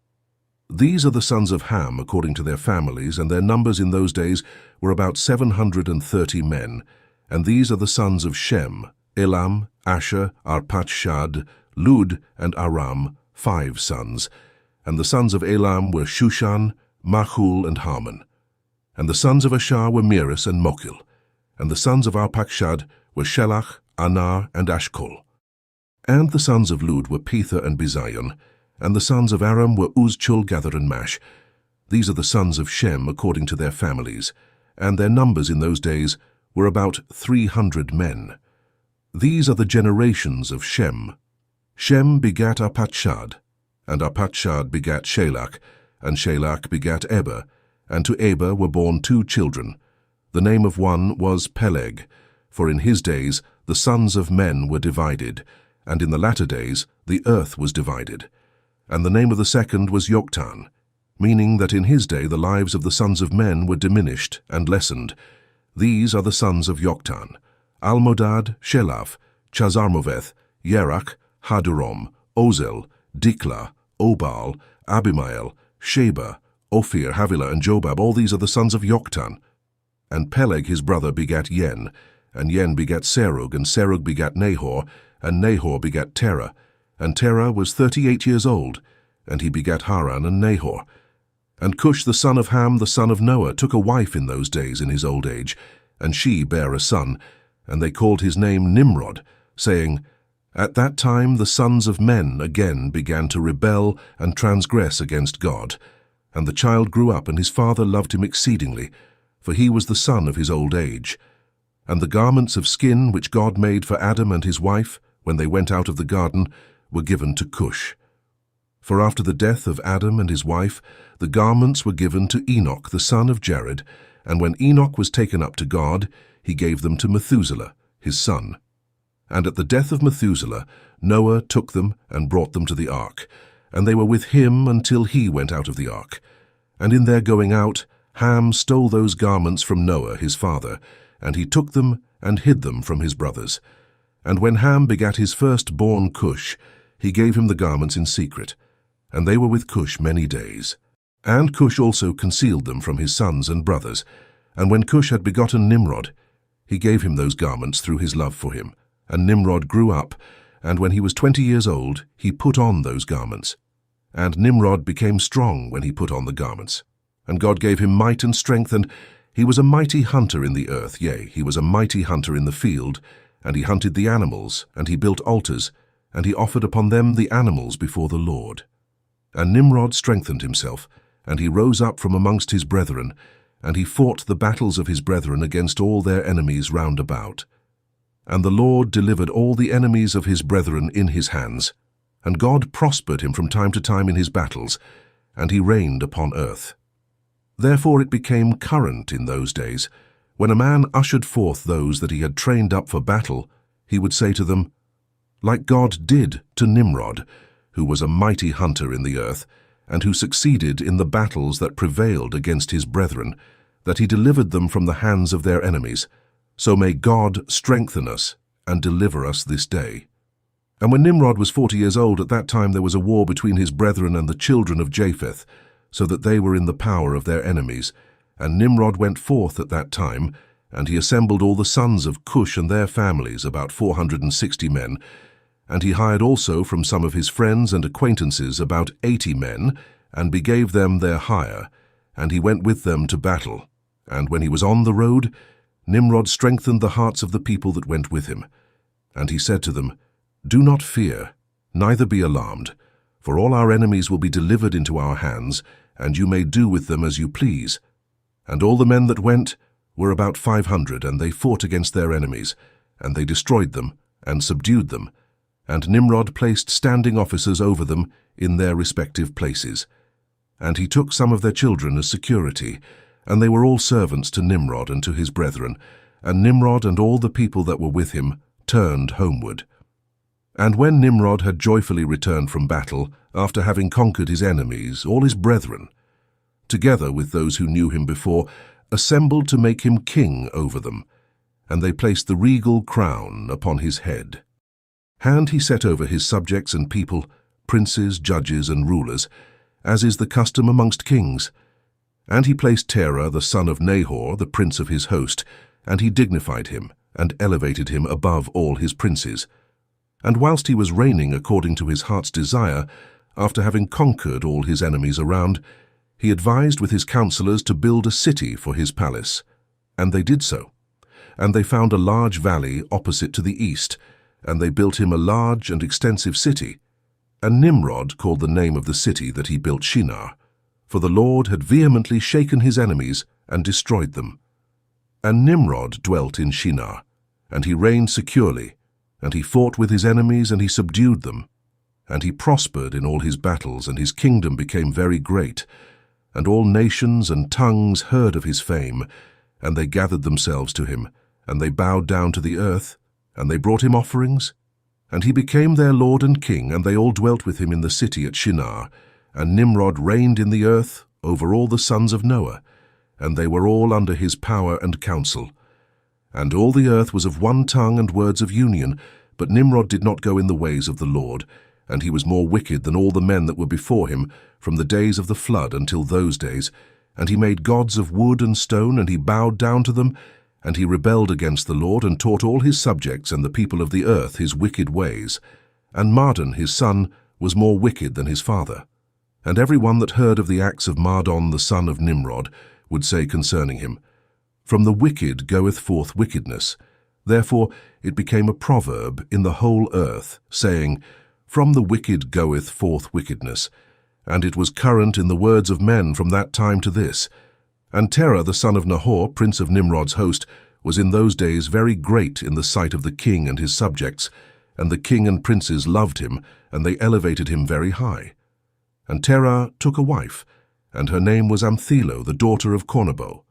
These are the sons of Ham according to their families, and their numbers in those days were about 730 men. And these are the sons of Shem, Elam, Asher, Arpachshad, Lud, and Aram, 5 sons. And the sons of Elam were Shushan, Machul, and Harmon. And the sons of Ashar were Meres and Mokil. And the sons of Arpachshad were Shelach, Anar, and Ashkol. And the sons of Lud were Petha and Bizion. And the sons of Aram were Uzchul, Gather, and Mash. These are the sons of Shem according to their families. And their numbers in those days were about 300 men. These are the generations of Shem. Shem begat Arpachshad, and Arpachshad begat Shelach, and Shelach begat Eber, and to Eber were born 2 children. The name of one was Peleg, for in his days the sons of men were divided, and in the latter days the earth was divided. And the name of the second was Yoktan, meaning that in his day the lives of the sons of men were diminished and lessened. These are the sons of Yoktan: Almodad, Shelaf, Chazarmoveth, Yerach, Hadurom, Ozel, Dikla, Obal, Abimael, Sheba, Ophir, Havilah, and Jobab. All these are the sons of Yoktan. And Peleg his brother begat Yen, and Yen begat Serug, and Serug begat Nahor, and Nahor begat Terah. And Terah was 38 years old, and he begat Haran and Nahor. And Cush the son of Ham, the son of Noah, took a wife in those days in his old age, and she bare a son, and they called his name Nimrod, saying, At that time the sons of men again began to rebel and transgress against God. And the child grew up, and his father loved him exceedingly, for he was the son of his old age. And the garments of skin which God made for Adam and his wife, when they went out of the garden, were given to Cush. For after the death of Adam and his wife, the garments were given to Enoch the son of Jared, and when Enoch was taken up to God, he gave them to Methuselah, his son. And at the death of Methuselah, Noah took them and brought them to the ark, and they were with him until he went out of the ark. And in their going out, Ham stole those garments from Noah his father, and he took them and hid them from his brothers. And when Ham begat his firstborn Cush, he gave him the garments in secret, and they were with Cush many days. And Cush also concealed them from his sons and brothers. And when Cush had begotten Nimrod, he gave him those garments through his love for him. And Nimrod grew up, and when he was 20 years old, he put on those garments. And Nimrod became strong when he put on the garments. And God gave him might and strength, and he was a mighty hunter in the earth, yea, he was a mighty hunter in the field, and he hunted the animals, and he built altars, and he offered upon them the animals before the Lord. And Nimrod strengthened himself, and he rose up from amongst his brethren, and he fought the battles of his brethren against all their enemies round about. And the Lord delivered all the enemies of his brethren in his hands, and God prospered him from time to time in his battles, and he reigned upon earth. Therefore it became current in those days, when a man ushered forth those that he had trained up for battle, he would say to them, like God did to Nimrod, who was a mighty hunter in the earth, and who succeeded in the battles that prevailed against his brethren, that he delivered them from the hands of their enemies. So may God strengthen us and deliver us this day. And when Nimrod was 40 years old, at that time there was a war between his brethren and the children of Japheth, so that they were in the power of their enemies. And Nimrod went forth at that time, and he assembled all the sons of Cush and their families, about 460 men, and he hired also from some of his friends and acquaintances about 80 men, and begave them their hire, and he went with them to battle. And when he was on the road, Nimrod strengthened the hearts of the people that went with him. And he said to them, do not fear, neither be alarmed, for all our enemies will be delivered into our hands, and you may do with them as you please. And all the men that went were about 500, and they fought against their enemies, and they destroyed them, and subdued them. And Nimrod placed standing officers over them in their respective places. And he took some of their children as security, and they were all servants to Nimrod and to his brethren. And Nimrod and all the people that were with him turned homeward. And when Nimrod had joyfully returned from battle, after having conquered his enemies, all his brethren, together with those who knew him before, assembled to make him king over them, and they placed the regal crown upon his head. And he set over his subjects and people, princes, judges, and rulers, as is the custom amongst kings. And he placed Terah, the son of Nahor, the prince of his host, and he dignified him, and elevated him above all his princes. And whilst he was reigning according to his heart's desire, after having conquered all his enemies around, he advised with his counselors to build a city for his palace. And they did so. And they found a large valley opposite to the east, and they built him a large and extensive city. And Nimrod called the name of the city that he built Shinar, for the Lord had vehemently shaken his enemies and destroyed them. And Nimrod dwelt in Shinar, and he reigned securely, and he fought with his enemies, and he subdued them. And he prospered in all his battles, and his kingdom became very great. And all nations and tongues heard of his fame, and they gathered themselves to him, and they bowed down to the earth, and they brought him offerings. And he became their lord and king, and they all dwelt with him in the city at Shinar. And Nimrod reigned in the earth over all the sons of Noah, and they were all under his power and counsel. And all the earth was of one tongue and words of union, but Nimrod did not go in the ways of the Lord, and he was more wicked than all the men that were before him, from the days of the flood until those days. And he made gods of wood and stone, and he bowed down to them, and he rebelled against the Lord, and taught all his subjects and the people of the earth his wicked ways. And Mardon his son was more wicked than his father. And every one that heard of the acts of Mardon the son of Nimrod would say concerning him, from the wicked goeth forth wickedness. Therefore it became a proverb in the whole earth, saying, from the wicked goeth forth wickedness. And it was current in the words of men from that time to this. And Terah the son of Nahor, prince of Nimrod's host, was in those days very great in the sight of the king and his subjects, and the king and princes loved him, and they elevated him very high. And Terah took a wife, and her name was Amthilo, the daughter of Cornebo.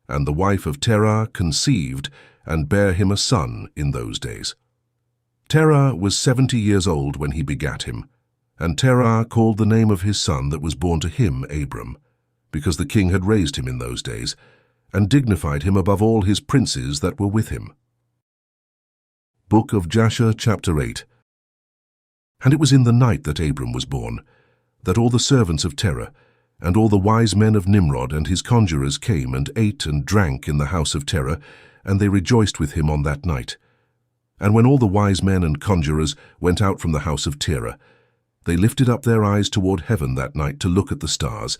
And the wife of Terah conceived, and bare him a son in those days. Terah was 70 years old when he begat him, and Terah called the name of his son that was born to him Abram, because the king had raised him in those days. and dignified him above all his princes that were with him. Book of Jasher, chapter 8. And it was in the night that Abram was born, that all the servants of Terah, and all the wise men of Nimrod and his conjurers came and ate and drank in the house of Terah, and they rejoiced with him on that night. And when all the wise men and conjurers went out from the house of Terah, they lifted up their eyes toward heaven that night to look at the stars.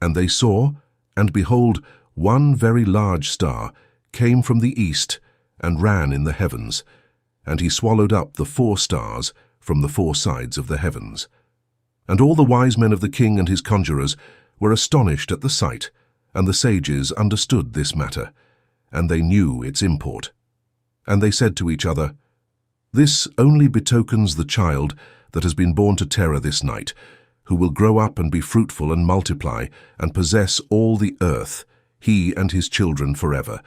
And they saw, and behold, one very large star came from the east and ran in the heavens, and he swallowed up the 4 stars from the 4 sides of the heavens. And all the wise men of the king and his conjurers were astonished at the sight, and the sages understood this matter, and they knew its import. And they said to each other, "This only betokens the child that has been born to Terah this night, who will grow up and be fruitful and multiply and possess all the earth, he and his children forever,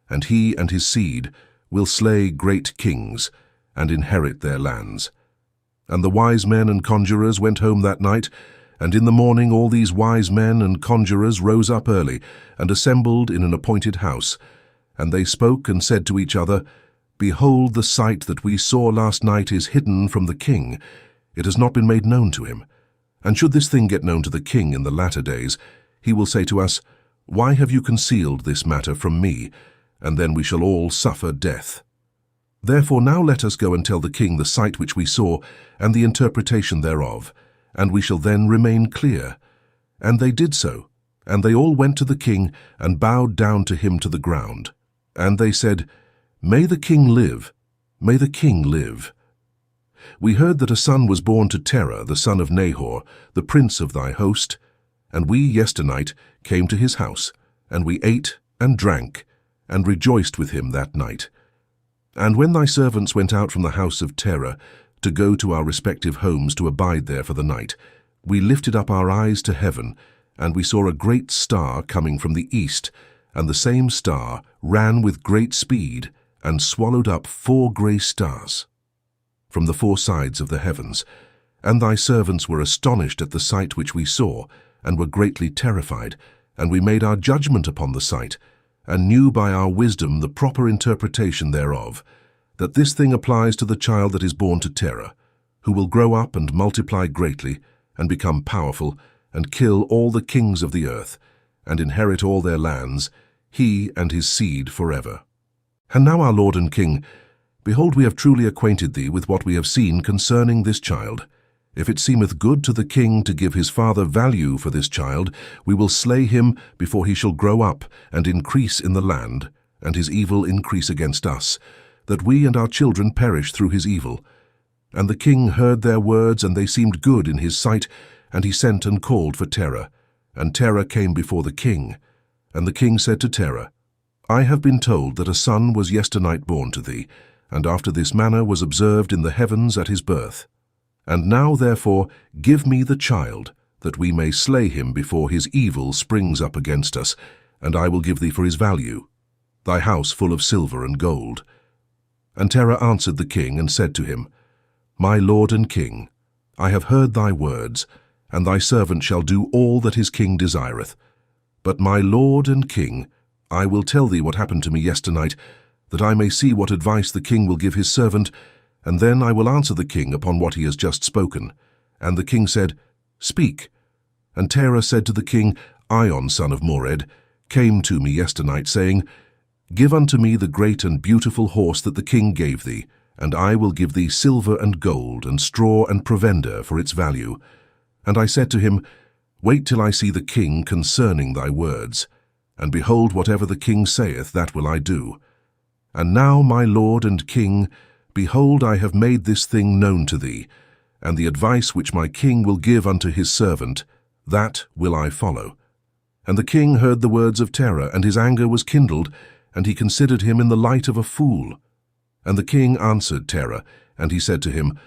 and he and his seed will slay great kings and inherit their lands." And the wise men and conjurers went home that night, and in the morning all these wise men and conjurers rose up early and assembled in an appointed house. And they spoke and said to each other, "Behold, the sight that we saw last night is hidden from the king. It has not been made known to him. And should this thing get known to the king in the latter days, he will say to us, 'Why have you concealed this matter from me?' And then we shall all suffer death. Therefore now let us go and tell the king the sight which we saw, and the interpretation thereof, and we shall then remain clear." And they did so, and they all went to the king, and bowed down to him to the ground. And they said, "May the king live, may the king live. We heard that a son was born to Terah, the son of Nahor, the prince of thy host, and we yesternight came to his house, and we ate and drank, and rejoiced with him that night. And when thy servants went out from the house of Terah to go to our respective homes to abide there for the night, we lifted up our eyes to heaven, and we saw a great star coming from the east, and the same star ran with great speed, and swallowed up 4 grey stars from the 4 sides of the heavens. And thy servants were astonished at the sight which we saw, and were greatly terrified, and we made our judgment upon the sight, and knew by our wisdom the proper interpretation thereof, that this thing applies to the child that is born to Terah, who will grow up and multiply greatly, and become powerful, and kill all the kings of the earth, and inherit all their lands, he and his seed forever. And now, our Lord and King, behold, we have truly acquainted thee with what we have seen concerning this child. If it seemeth good to the king to give his father value for this child, we will slay him before he shall grow up and increase in the land, and his evil increase against us, that we and our children perish through his evil. And the king heard their words, and they seemed good in his sight, and he sent and called for Terah. And Terah came before the king. And the king said to Terah, "I have been told that a son was yesternight born to thee, and after this manner was observed in the heavens at his birth. And now, therefore, give me the child, that we may slay him before his evil springs up against us, and I will give thee for his value, thy house full of silver and gold." And Terah answered the king and said to him, "My lord and king, I have heard thy words, and thy servant shall do all that his king desireth. But my lord and king, I will tell thee what happened to me yesternight, that I may see what advice the king will give his servant, and then I will answer the king upon what he has just spoken." And the king said, "Speak." And Terah said to the king, "Ion, son of Mored, came to me yesternight, saying, 'Give unto me the great and beautiful horse that the king gave thee, and I will give thee silver and gold, and straw and provender for its value.' And I said to him, 'Wait till I see the king concerning thy words. And behold, whatever the king saith, that will I do. And now, my lord and king, behold, I have made this thing known to thee, and the advice which my king will give unto his servant, that will I follow.' And the king heard the words of Terah, and his anger was kindled, and he considered him in the light of a fool. And the king answered Terah, and he said to him,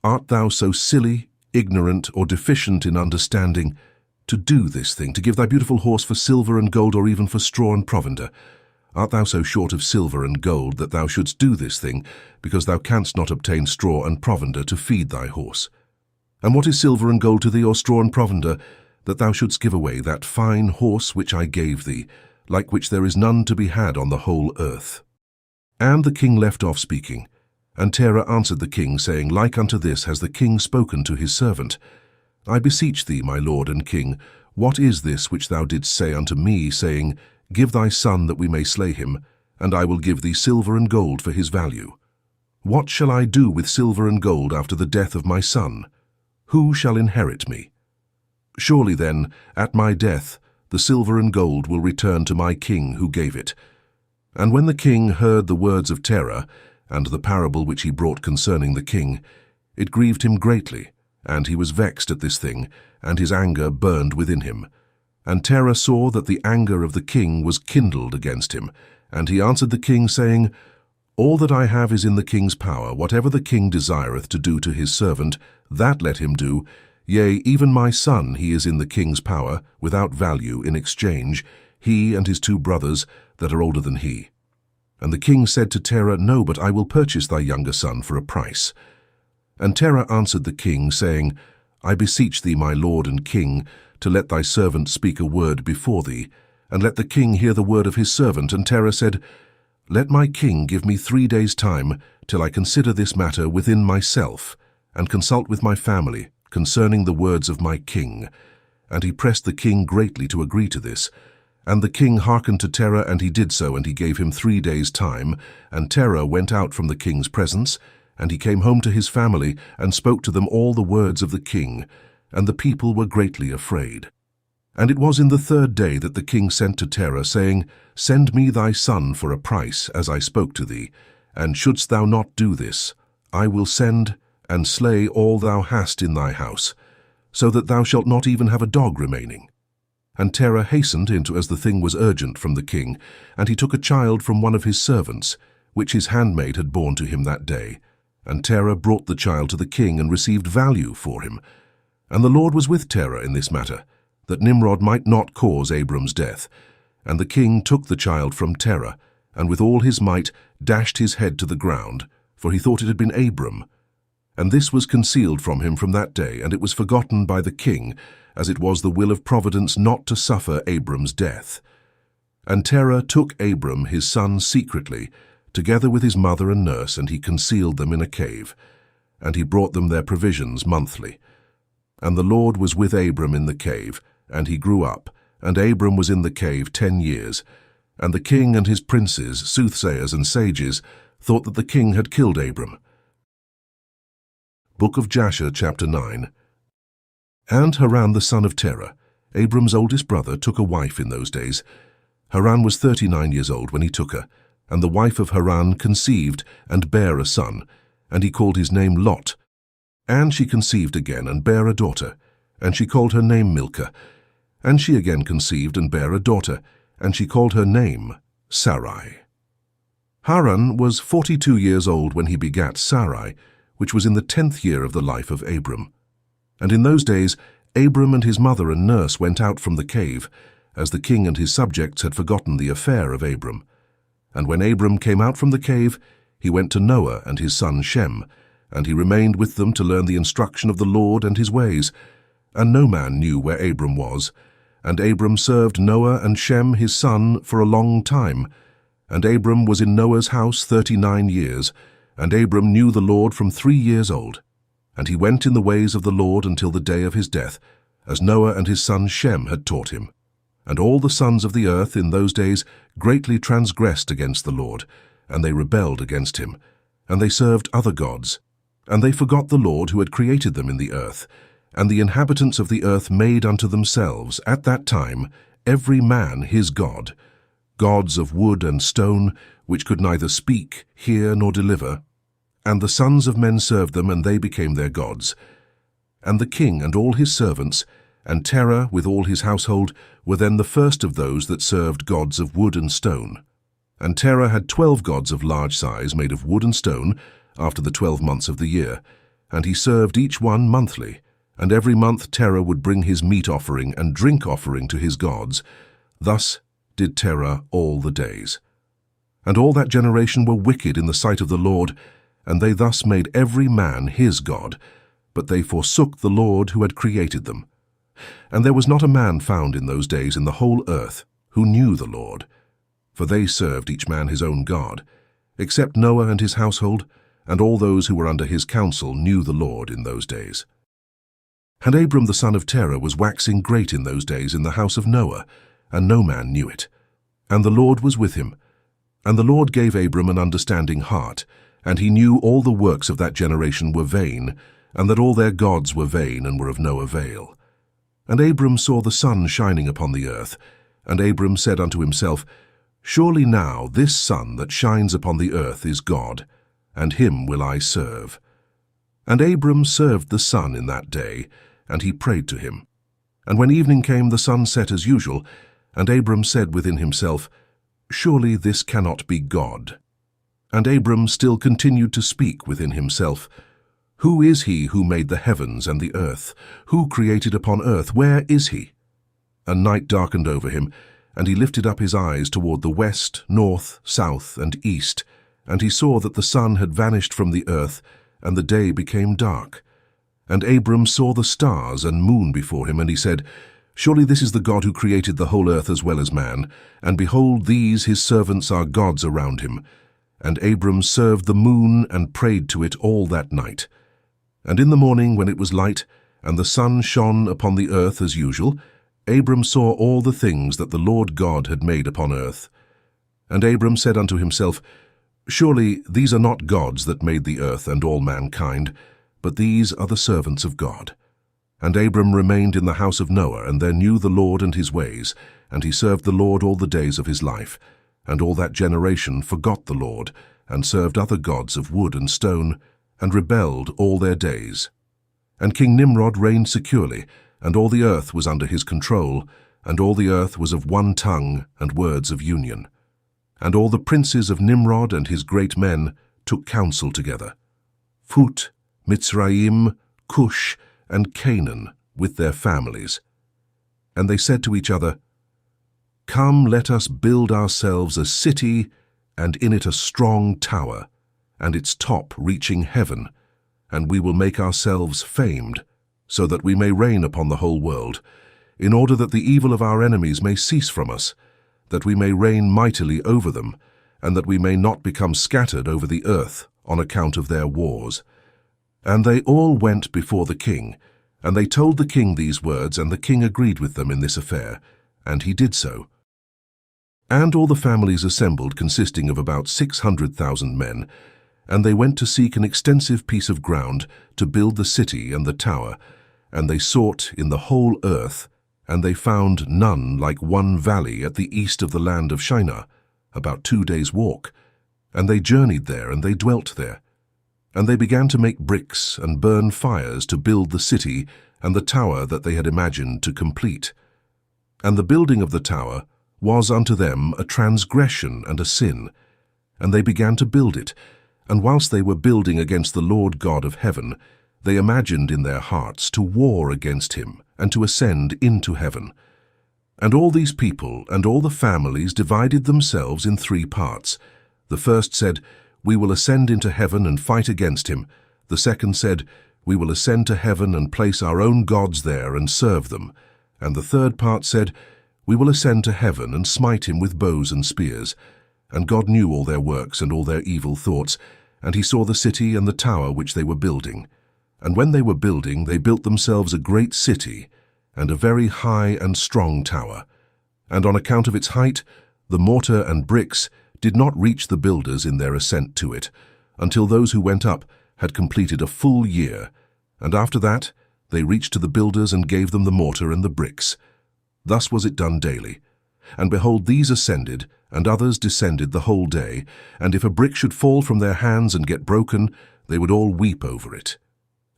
'Art thou so silly, ignorant, or deficient in understanding, to do this thing, to give thy beautiful horse for silver and gold, or even for straw and provender? Art thou so short of silver and gold that thou shouldst do this thing, because thou canst not obtain straw and provender to feed thy horse? And what is silver and gold to thee, or straw and provender, that thou shouldst give away that fine horse which I gave thee, like which there is none to be had on the whole earth. And the king left off speaking. And Terah answered the king, saying, Like unto this has the king spoken to his servant. I beseech thee, my lord and king, what is this which thou didst say unto me, saying, Give thy son that we may slay him, and I will give thee silver and gold for his value? What shall I do with silver and gold after the death of my son? Who shall inherit me? Surely then, at my death, the silver and gold will return to my king who gave it. And when the king heard the words of Terah, and the parable which he brought concerning the king, it grieved him greatly, and he was vexed at this thing, and his anger burned within him. And Terah saw that the anger of the king was kindled against him, and he answered the king, saying, All that I have is in the king's power. Whatever the king desireth to do to his servant, that let him do. Yea, even my son he is in the king's power, without value, in exchange, he and his 2 brothers that are older than he. And the king said to Terah, No, but I will purchase thy younger son for a price. And Terah answered the king, saying, I beseech thee, my lord and king, to let thy servant speak a word before thee, and let the king hear the word of his servant. And Terah said, Let my king give me 3 days' time, till I consider this matter within myself, and consult with my family concerning the words of my king. And he pressed the king greatly to agree to this. And the king hearkened to Terah, and he did so, and he gave him 3 days' time. And Terah went out from the king's presence, and he came home to his family, and spoke to them all the words of the king. And the people were greatly afraid. And it was in the 3rd day that the king sent to Terah, saying, Send me thy son for a price, as I spoke to thee. And shouldst thou not do this, I will send and slay all thou hast in thy house, so that thou shalt not even have a dog remaining. And Terah hastened into as the thing was urgent from the king, and he took a child from one of his servants, which his handmaid had borne to him that day. And Terah brought the child to the king, and received value for him. And the Lord was with Terah in this matter, that Nimrod might not cause Abram's death. And the king took the child from Terah, and with all his might dashed his head to the ground, for he thought it had been Abram. And this was concealed from him from that day, and it was forgotten by the king, as it was the will of providence not to suffer Abram's death. And Terah took Abram his son secretly, together with his mother and nurse, and he concealed them in a cave. And he brought them their provisions monthly. And the Lord was with Abram in the cave, and he grew up, and Abram was in the cave 10 years. And the king and his princes, soothsayers and sages, thought that the king had killed Abram. Book of Jasher, chapter 9. And Haran the son of Terah, Abram's oldest brother, took a wife in those days. Haran was 39 years old when he took her, and the wife of Haran conceived and bare a son, and he called his name Lot. And she conceived again and bare a daughter, and she called her name Milcah. And she again conceived and bare a daughter, and she called her name Sarai. Haran was 42 years old when he begat Sarai, which was in the 10th year of the life of Abram. And in those days Abram and his mother and nurse went out from the cave, as the king and his subjects had forgotten the affair of Abram. And when Abram came out from the cave, he went to Noah and his son Shem, and he remained with them to learn the instruction of the Lord and his ways. And no man knew where Abram was. And Abram served Noah and Shem his son for a long time. And Abram was in Noah's house 39 years, and Abram knew the Lord from 3 years old. And he went in the ways of the Lord until the day of his death, as Noah and his son Shem had taught him. And all the sons of the earth in those days greatly transgressed against the Lord, and they rebelled against him. And they served other gods. And they forgot the Lord who had created them in the earth. And the inhabitants of the earth made unto themselves, at that time, every man his god, gods of wood and stone, which could neither speak, hear, nor deliver. And the sons of men served them, and they became their gods. And the king and all his servants, and Terah with all his household, were then the first of those that served gods of wood and stone. And Terah had 12 gods of large size, made of wood and stone, after the 12 months of the year. And he served each one monthly. And every month Terah would bring his meat offering and drink offering to his gods. Thus did Terah all the days. And all that generation were wicked in the sight of the Lord, and they thus made every man his god, but they forsook the Lord who had created them. And there was not a man found in those days in the whole earth who knew the Lord, for they served each man his own God, except Noah and his household, and all those who were under his counsel knew the Lord in those days. And Abram the son of Terah was waxing great in those days in the house of Noah, and no man knew it. And the Lord was with him. And the Lord gave Abram an understanding heart, and he knew all the works of that generation were vain, and that all their gods were vain and were of no avail. And Abram saw the sun shining upon the earth, and Abram said unto himself, Surely now this sun that shines upon the earth is God, and him will I serve. And Abram served the sun in that day, and he prayed to him. And when evening came, the sun set as usual, and Abram said within himself, Surely this cannot be God. And Abram still continued to speak within himself, Who is he who made the heavens and the earth? Who created upon earth? Where is he? And night darkened over him, and he lifted up his eyes toward the west, north, south, and east, and he saw that the sun had vanished from the earth, and the day became dark. And Abram saw the stars and moon before him, and he said, Surely this is the God who created the whole earth as well as man, and behold, these his servants are gods around him. And Abram served the moon and prayed to it all that night. And in the morning, when it was light, and the sun shone upon the earth as usual, Abram saw all the things that the Lord God had made upon earth. And Abram said unto himself, Surely these are not gods that made the earth and all mankind, but these are the servants of God. And Abram remained in the house of Noah, and there knew the Lord and his ways, and he served the Lord all the days of his life. And all that generation forgot the Lord, and served other gods of wood and stone, and rebelled all their days. And King Nimrod reigned securely, and all the earth was under his control, and all the earth was of one tongue and words of union. And all the princes of Nimrod and his great men took counsel together, Phut, Mitzrayim, Cush, and Canaan, with their families. And they said to each other, Come, let us build ourselves a city, and in it a strong tower, and its top reaching heaven, and we will make ourselves famed, so that we may reign upon the whole world, in order that the evil of our enemies may cease from us, that we may reign mightily over them, and that we may not become scattered over the earth on account of their wars. And they all went before the king, and they told the king these words, and the king agreed with them in this affair, and he did so. And all the families assembled, consisting of about 600,000 men, and they went to seek an extensive piece of ground to build the city and the tower, and they sought in the whole earth, and they found none like one valley at the east of the land of Shinar, about 2 days' walk. And they journeyed there, and they dwelt there. And they began to make bricks and burn fires to build the city and the tower that they had imagined to complete. And the building of the tower was unto them a transgression and a sin. And they began to build it, and whilst they were building against the Lord God of heaven, they imagined in their hearts to war against him and to ascend into heaven. And all these people and all the families divided themselves in 3 parts. The first said, We will ascend into heaven and fight against him. The second said, We will ascend to heaven and place our own gods there and serve them. And the third part said, We will ascend to heaven and smite him with bows and spears. And God knew all their works and all their evil thoughts, and he saw the city and the tower which they were building. And when they were building, they built themselves a great city, and a very high and strong tower. And on account of its height, the mortar and bricks did not reach the builders in their ascent to it, until those who went up had completed a full year, and after that they reached to the builders and gave them the mortar and the bricks. Thus was it done daily. And behold, these ascended, and others descended the whole day, and if a brick should fall from their hands and get broken, they would all weep over it.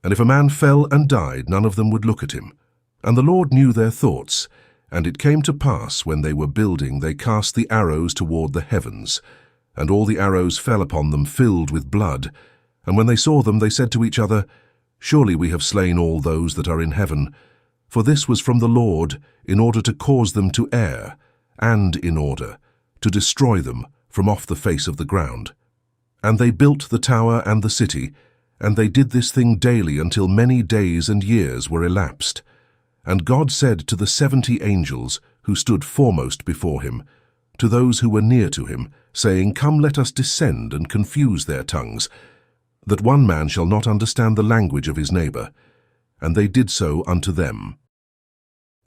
And if a man fell and died, none of them would look at him. And the Lord knew their thoughts. And it came to pass, when they were building, they cast the arrows toward the heavens. And all the arrows fell upon them, filled with blood. And when they saw them, they said to each other, Surely we have slain all those that are in heaven. For this was from the Lord, in order to cause them to err, and in order to destroy them from off the face of the ground. And they built the tower and the city, and they did this thing daily until many days and years were elapsed. And God said to the 70 angels who stood foremost before him, to those who were near to him, saying, Come, let us descend and confuse their tongues, that one man shall not understand the language of his neighbor. And they did so unto them.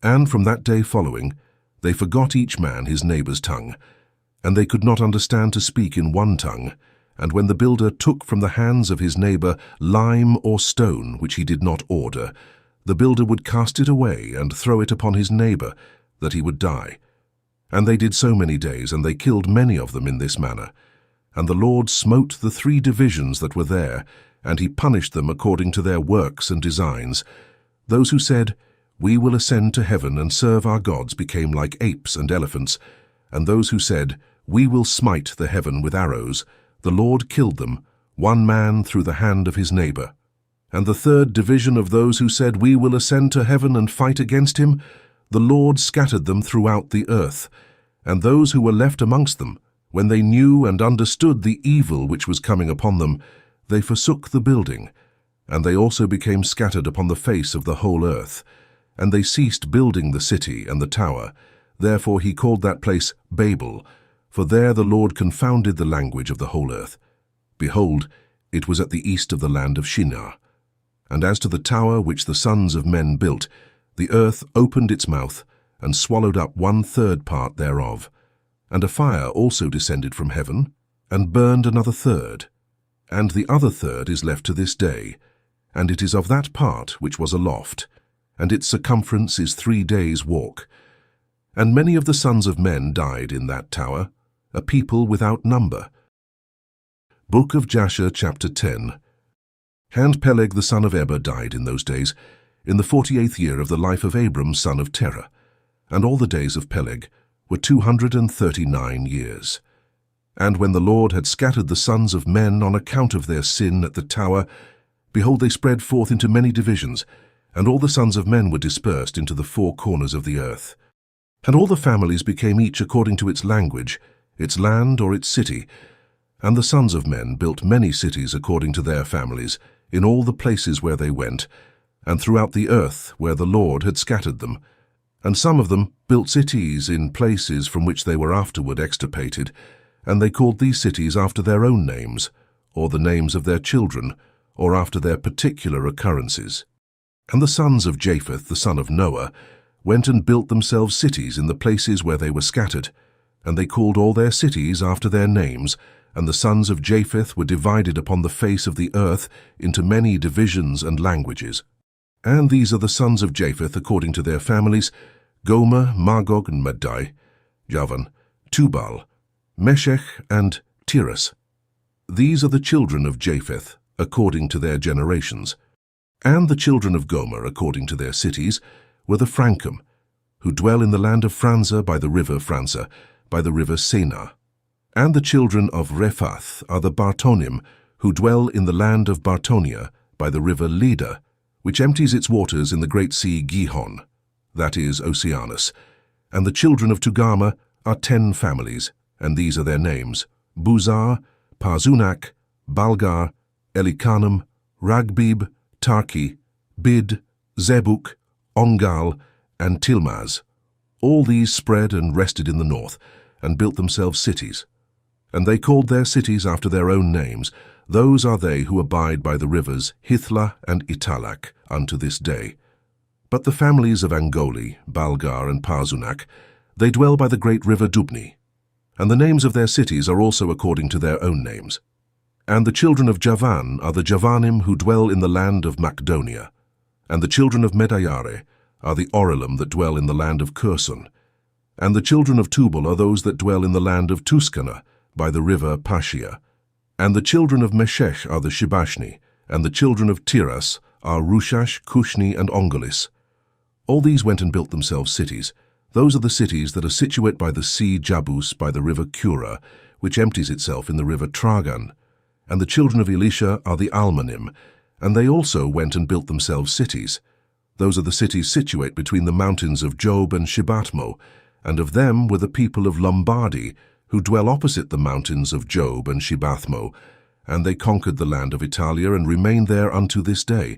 And from that day following, they forgot each man his neighbor's tongue, and they could not understand to speak in one tongue. And when the builder took from the hands of his neighbor lime or stone which he did not order, the builder would cast it away and throw it upon his neighbor, that he would die. And they did so many days, and they killed many of them in this manner. And the Lord smote the 3 divisions that were there, and he punished them according to their works and designs. Those who said, We will ascend to heaven and serve our gods, became like apes and elephants. And those who said, We will smite the heaven with arrows, the Lord killed them, one man through the hand of his neighbor. And the 3rd division of those who said, We will ascend to heaven and fight against him, the Lord scattered them throughout the earth. And those who were left amongst them, when they knew and understood the evil which was coming upon them, they forsook the building, and they also became scattered upon the face of the whole earth. And they ceased building the city and the tower. Therefore he called that place Babel, for there the Lord confounded the language of the whole earth. Behold, it was at the east of the land of Shinar. And as to the tower which the sons of men built, the earth opened its mouth, and swallowed up 1/3 part thereof. And a fire also descended from heaven, and burned another 1/3. And the other 1/3 is left to this day, and it is of that part which was aloft, and its circumference is 3 days' walk. And many of the sons of men died in that tower, a people without number. Book of Jasher, chapter 10. And Peleg the son of Eber died in those days, in the 48th year of the life of Abram son of Terah. And all the days of Peleg were 239 years. And when the Lord had scattered the sons of men on account of their sin at the tower, behold, they spread forth into many divisions, and all the sons of men were dispersed into the 4 corners of the earth. And all the families became each according to its language, its land or its city. And the sons of men built many cities according to their families, in all the places where they went, and throughout the earth where the Lord had scattered them. And some of them built cities in places from which they were afterward extirpated, and they called these cities after their own names, or the names of their children, or after their particular occurrences. And the sons of Japheth, the son of Noah, went and built themselves cities in the places where they were scattered, and they called all their cities after their names, and the sons of Japheth were divided upon the face of the earth into many divisions and languages. And these are the sons of Japheth according to their families: Gomer, Magog, and Madai, Javan, Tubal, Meshech, and Tiras. These are the children of Japheth according to their generations. And the children of Gomer according to their cities were the Frankum, who dwell in the land of Franza by the river Franza, by the river Senah. And the children of Rephath are the Bartonim, who dwell in the land of Bartonia, by the river Leda, which empties its waters in the great sea Gihon, that is, Oceanus. And the children of Togarmah are 10 families, and these are their names: Buzar, Parzunak, Balgar, Elikanam, Ragbib, Tarki, Bid, Zebuk, Ongal, and Tilmaz. All these spread and rested in the north, and built themselves cities. And they called their cities after their own names. Those are they who abide by the rivers Hithlah and Italak unto this day. But the families of Angoli, Balgar, and Parzunak, they dwell by the great river Dubni. And the names of their cities are also according to their own names. And the children of Javan are the Javanim who dwell in the land of Macedonia. And the children of Medayare are the Orilim that dwell in the land of Curson. And the children of Tubal are those that dwell in the land of Tuscana, by the river Pashia. And the children of Meshech are the Shibashni, and the children of Tiras are Rushash, Cushni, and Ongolis. All these went and built themselves cities. Those are the cities that are situate by the sea Jabus, by the river Cura, which empties itself in the river Tragan. And the children of Elisha are the Almanim, and they also went and built themselves cities. Those are the cities situate between the mountains of Job and Shibatmo, and of them were the people of Lombardy, who dwell opposite the mountains of Job and Shibathmo, and they conquered the land of Italia and remain there unto this day.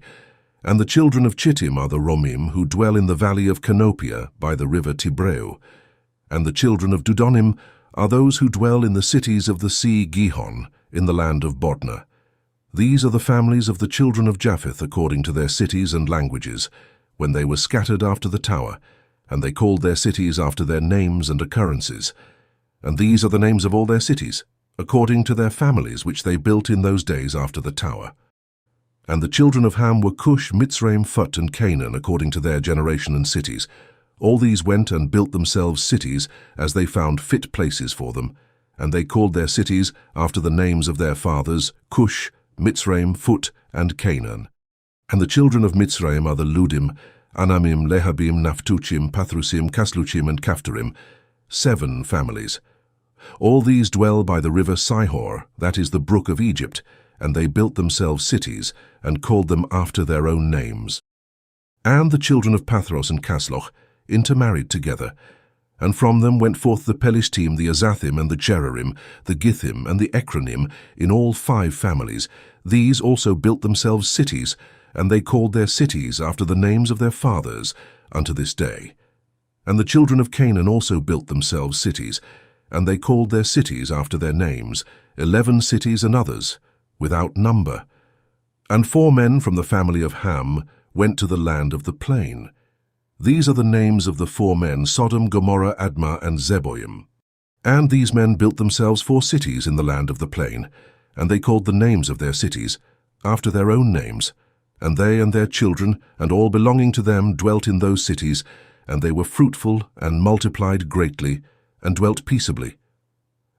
And the children of Chittim are the Romim, who dwell in the valley of Canopia by the river Tibreu. And the children of Dudonim are those who dwell in the cities of the sea Gihon, in the land of Bodna. These are the families of the children of Japheth according to their cities and languages, when they were scattered after the tower, and they called their cities after their names and occurrences. And these are the names of all their cities, according to their families which they built in those days after the tower. And the children of Ham were Cush, Mitzrayim, Phut, and Canaan according to their generation and cities. All these went and built themselves cities as they found fit places for them, and they called their cities after the names of their fathers, Cush, Mitzrayim, Phut, and Canaan. And the children of Mitzrayim are the Ludim, Anamim, Lehabim, Naphtuchim, Pathrusim, Casluchim, and Caphtorim, 7 families. All these dwell by the river Sihor, that is the brook of Egypt, and they built themselves cities, and called them after their own names. And the children of Pathros and Casloch intermarried together, and from them went forth the Pelishtim, the Azathim, and the Jerarim, the Githim, and the Ekronim, in all 5 families. These also built themselves cities, and they called their cities after the names of their fathers, unto this day. And the children of Canaan also built themselves cities, and they called their cities after their names, 11 cities and others, without number. And 4 men from the family of Ham went to the land of the plain. These are the names of the 4 men, Sodom, Gomorrah, Admah, and Zeboim. And these men built themselves 4 cities in the land of the plain, and they called the names of their cities after their own names. And they and their children, and all belonging to them, dwelt in those cities, and they were fruitful, and multiplied greatly, and dwelt peaceably.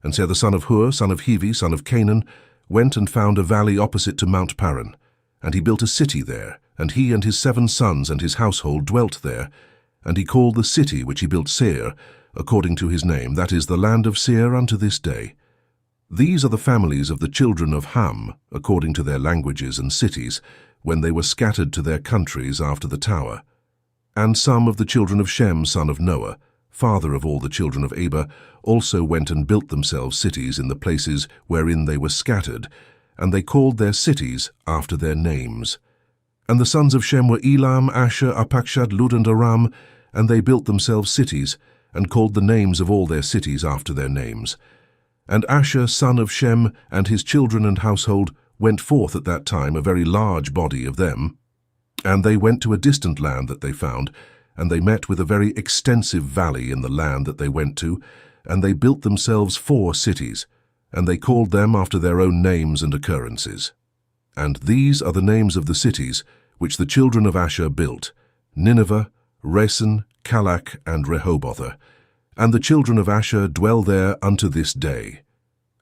And so the son of Hur, son of Hevi, son of Canaan, went and found a valley opposite to Mount Paran, and he built a city there, and he and his 7 sons and his household dwelt there. And he called the city which he built Seir, according to his name, that is, the land of Seir unto this day. These are the families of the children of Ham, according to their languages and cities, when they were scattered to their countries after the tower. And some of the children of Shem, son of Noah, father of all the children of Eber, also went and built themselves cities in the places wherein they were scattered, and they called their cities after their names. And the sons of Shem were Elam, Asher, Arpachshad, Lud, and Aram, and they built themselves cities, and called the names of all their cities after their names. And Asher, son of Shem, and his children and household, went forth at that time, a very large body of them. And they went to a distant land that they found, and they met with a very extensive valley in the land that they went to, and they built themselves 4 cities, and they called them after their own names and occurrences. And these are the names of the cities which the children of Asher built: Nineveh, Resen, Calach, and Rehoboth. And the children of Asher dwell there unto this day.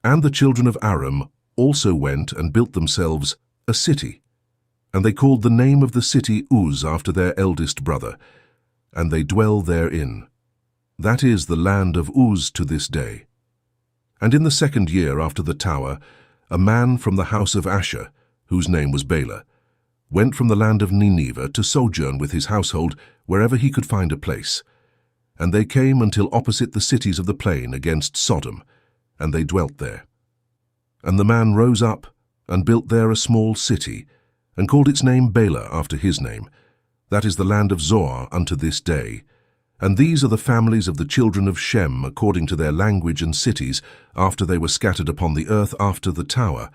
And the children of Aram also went and built themselves a city. And they called the name of the city Uz after their eldest brother, and they dwell therein. That is the land of Uz to this day. And in the 2nd year after the tower, a man from the house of Asher, whose name was Bela, went from the land of Nineveh to sojourn with his household wherever he could find a place. And they came until opposite the cities of the plain against Sodom, and they dwelt there. And the man rose up and built there a small city, and called its name Bela after his name. That is the land of Zoar unto this day. And these are the families of the children of Shem according to their language and cities, after they were scattered upon the earth after the tower.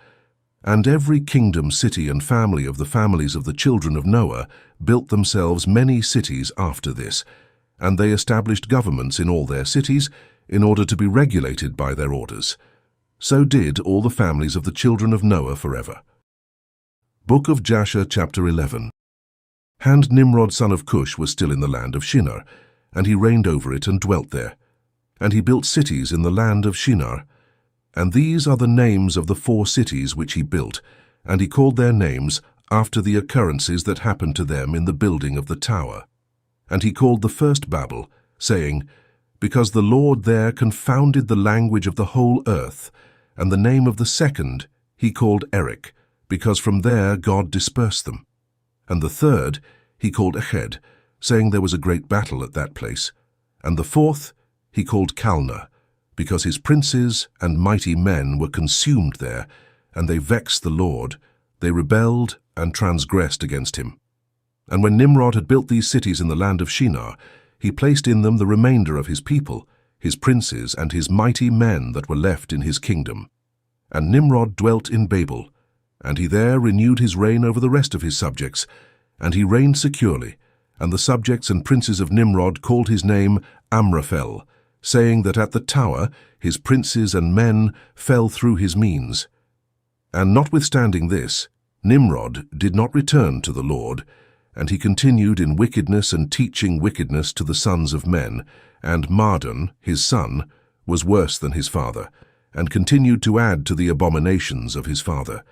And every kingdom, city, and family of the families of the children of Noah built themselves many cities after this, and they established governments in all their cities, in order to be regulated by their orders. So did all the families of the children of Noah forever. Book of Jasher, chapter 11. And Nimrod son of Cush was still in the land of Shinar, and he reigned over it and dwelt there. And he built cities in the land of Shinar. And these are the names of the 4 cities which he built, and he called their names after the occurrences that happened to them in the building of the tower. And he called the first Babel, saying, Because the Lord there confounded the language of the whole earth. And the name of the second he called Erech, because from there God dispersed them. And the third he called Eched, saying there was a great battle at that place. And the 4th he called Calneh, because his princes and mighty men were consumed there, and they vexed the Lord. They rebelled and transgressed against him. And when Nimrod had built these cities in the land of Shinar, he placed in them the remainder of his people, his princes, and his mighty men that were left in his kingdom. And Nimrod dwelt in Babel, and he there renewed his reign over the rest of his subjects, and he reigned securely, and the subjects and princes of Nimrod called his name Amraphel, saying that at the tower his princes and men fell through his means. And notwithstanding this, Nimrod did not return to the Lord, and he continued in wickedness and teaching wickedness to the sons of men, and Mardon, his son, was worse than his father, and continued to add to the abominations of his father.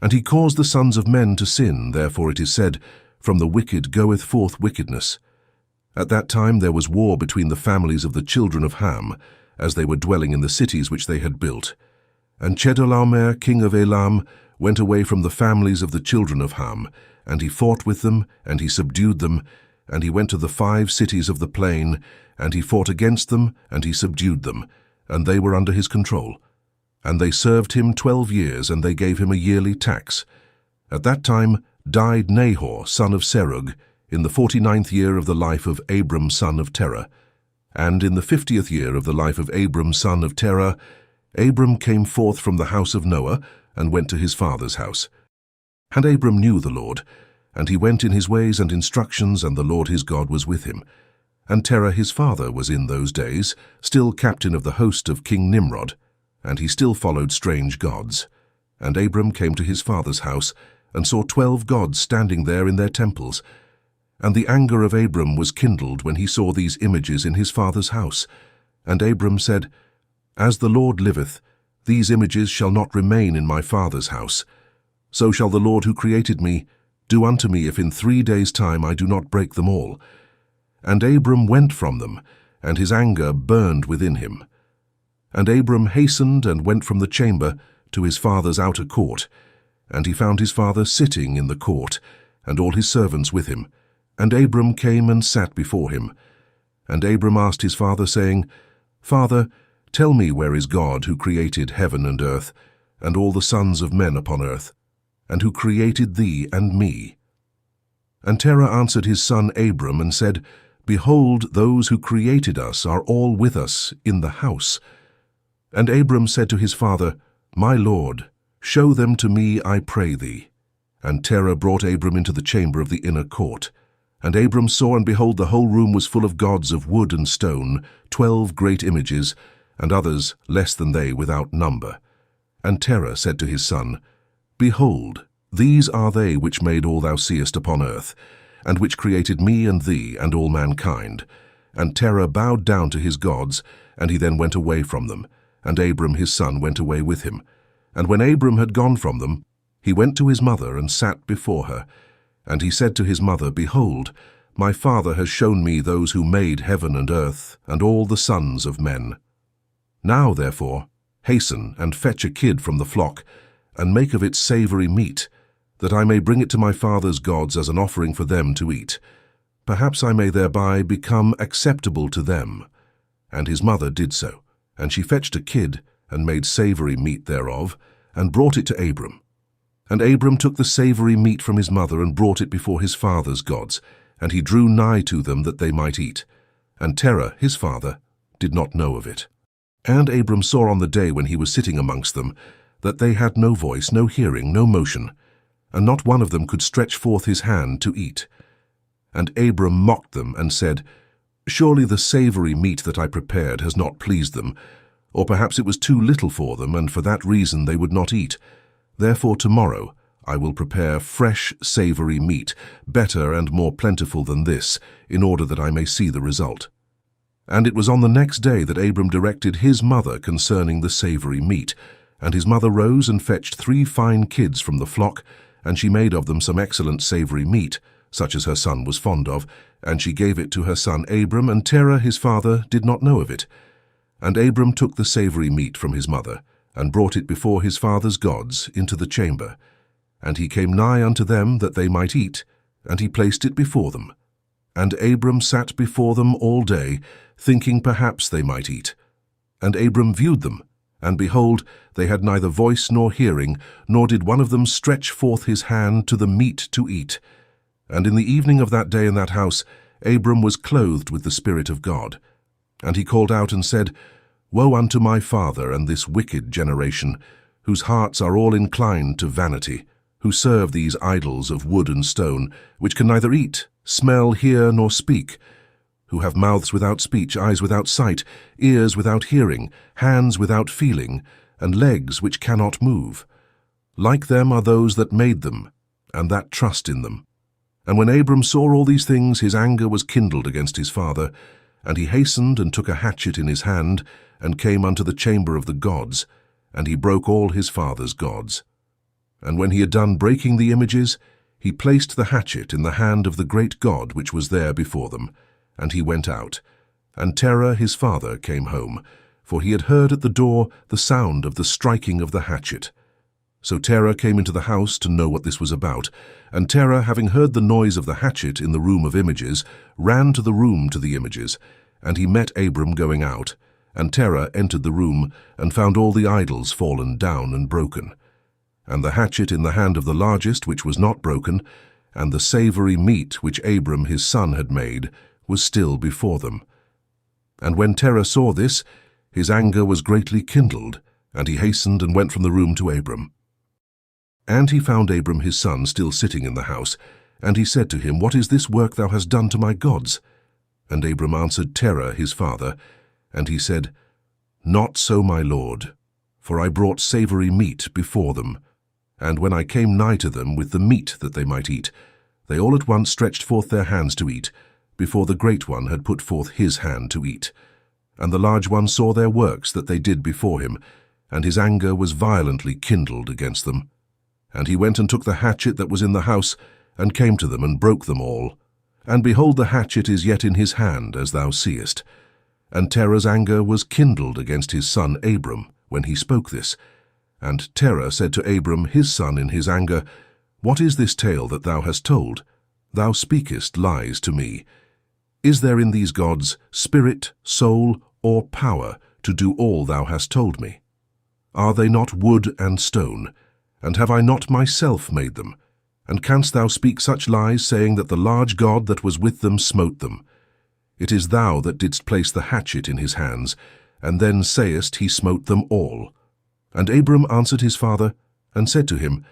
And he caused the sons of men to sin, therefore it is said, From the wicked goeth forth wickedness. At that time there was war between the families of the children of Ham, as they were dwelling in the cities which they had built. And Chedorlaomer, king of Elam, went away from the families of the children of Ham, and he fought with them, and he subdued them, and he went to the 5 cities of the plain, and he fought against them, and he subdued them, and they were under his control. And they served him 12 years, and they gave him a yearly tax. At that time died Nahor, son of Serug, in the 49th year of the life of Abram, son of Terah. And in the 50th year of the life of Abram, son of Terah, Abram came forth from the house of Noah, and went to his father's house. And Abram knew the Lord, and he went in his ways and instructions, and the Lord his God was with him. And Terah his father was in those days still captain of the host of King Nimrod, and he still followed strange gods. And Abram came to his father's house, and saw 12 gods standing there in their temples. And the anger of Abram was kindled when he saw these images in his father's house. And Abram said, As the Lord liveth, these images shall not remain in my father's house. So shall the Lord who created me do unto me, if in 3 days' time I do not break them all. And Abram went from them, and his anger burned within him. And Abram hastened and went from the chamber to his father's outer court. And he found his father sitting in the court, and all his servants with him. And Abram came and sat before him. And Abram asked his father, saying, Father, tell me, where is God, who created heaven and earth, and all the sons of men upon earth, and who created thee and me? And Terah answered his son Abram, and said, Behold, those who created us are all with us in the house. And Abram said to his father, My Lord, show them to me, I pray thee. And Terah brought Abram into the chamber of the inner court. And Abram saw, and behold, the whole room was full of gods of wood and stone, 12 great images, and others less than they without number. And Terah said to his son, Behold, these are they which made all thou seest upon earth, and which created me and thee and all mankind. And Terah bowed down to his gods, and he then went away from them. And Abram his son went away with him. And when Abram had gone from them, he went to his mother and sat before her. And he said to his mother, Behold, my father has shown me those who made heaven and earth, and all the sons of men. Now, therefore, hasten and fetch a kid from the flock, and make of it savory meat, that I may bring it to my father's gods as an offering for them to eat. Perhaps I may thereby become acceptable to them. And his mother did so, and she fetched a kid, and made savory meat thereof, and brought it to Abram. And Abram took the savory meat from his mother, and brought it before his father's gods, and he drew nigh to them that they might eat. And Terah his father did not know of it. And Abram saw on the day when he was sitting amongst them, that they had no voice, no hearing, no motion, and not one of them could stretch forth his hand to eat. And Abram mocked them, and said, Surely the savory meat that I prepared has not pleased them, or perhaps it was too little for them, and for that reason they would not eat. Therefore tomorrow I will prepare fresh savory meat, better and more plentiful than this, in order that I may see the result. And it was on the next day that Abram directed his mother concerning the savory meat. And his mother rose and fetched 3 fine kids from the flock, and she made of them some excellent savory meat, such as her son was fond of, and she gave it to her son Abram, and Terah his father did not know of it. And Abram took the savory meat from his mother, and brought it before his father's gods into the chamber. And he came nigh unto them that they might eat, and he placed it before them. And Abram sat before them all day, thinking perhaps they might eat. And Abram viewed them, and behold, they had neither voice nor hearing, nor did one of them stretch forth his hand to the meat to eat. And in the evening of that day in that house, Abram was clothed with the Spirit of God. And he called out and said, Woe unto my father and this wicked generation, whose hearts are all inclined to vanity, who serve these idols of wood and stone, which can neither eat, smell, hear, nor speak, who have mouths without speech, eyes without sight, ears without hearing, hands without feeling, and legs which cannot move. Like them are those that made them, and that trust in them. And when Abram saw all these things, his anger was kindled against his father, and he hastened and took a hatchet in his hand, and came unto the chamber of the gods, and he broke all his father's gods. And when he had done breaking the images, he placed the hatchet in the hand of the great God which was there before them, and he went out. And Terah his father came home, for he had heard at the door the sound of the striking of the hatchet. So Terah came into the house to know what this was about, and Terah, having heard the noise of the hatchet in the room of images, ran to the room to the images, and he met Abram going out. And Terah entered the room, and found all the idols fallen down and broken, and the hatchet in the hand of the largest which was not broken, and the savoury meat which Abram his son had made was still before them. And when Terah saw this, his anger was greatly kindled, and he hastened and went from the room to Abram. And he found Abram his son still sitting in the house, and he said to him, What is this work thou hast done to my gods? And Abram answered Terah his father, and he said, Not so, my lord, for I brought savoury meat before them. And when I came nigh to them with the meat that they might eat, they all at once stretched forth their hands to eat, before the great one had put forth his hand to eat. And the large one saw their works that they did before him, and his anger was violently kindled against them. And he went and took the hatchet that was in the house, and came to them, and broke them all. And behold, the hatchet is yet in his hand, as thou seest. And Terah's anger was kindled against his son Abram, when he spoke this. And Terah said to Abram his son in his anger, What is this tale that thou hast told? Thou speakest lies to me. Is there in these gods spirit, soul, or power to do all thou hast told me? Are they not wood and stone? And have I not myself made them? And canst thou speak such lies, saying that the large God that was with them smote them? It is thou that didst place the hatchet in his hands, and then sayest he smote them all. And Abram answered his father, and said to him,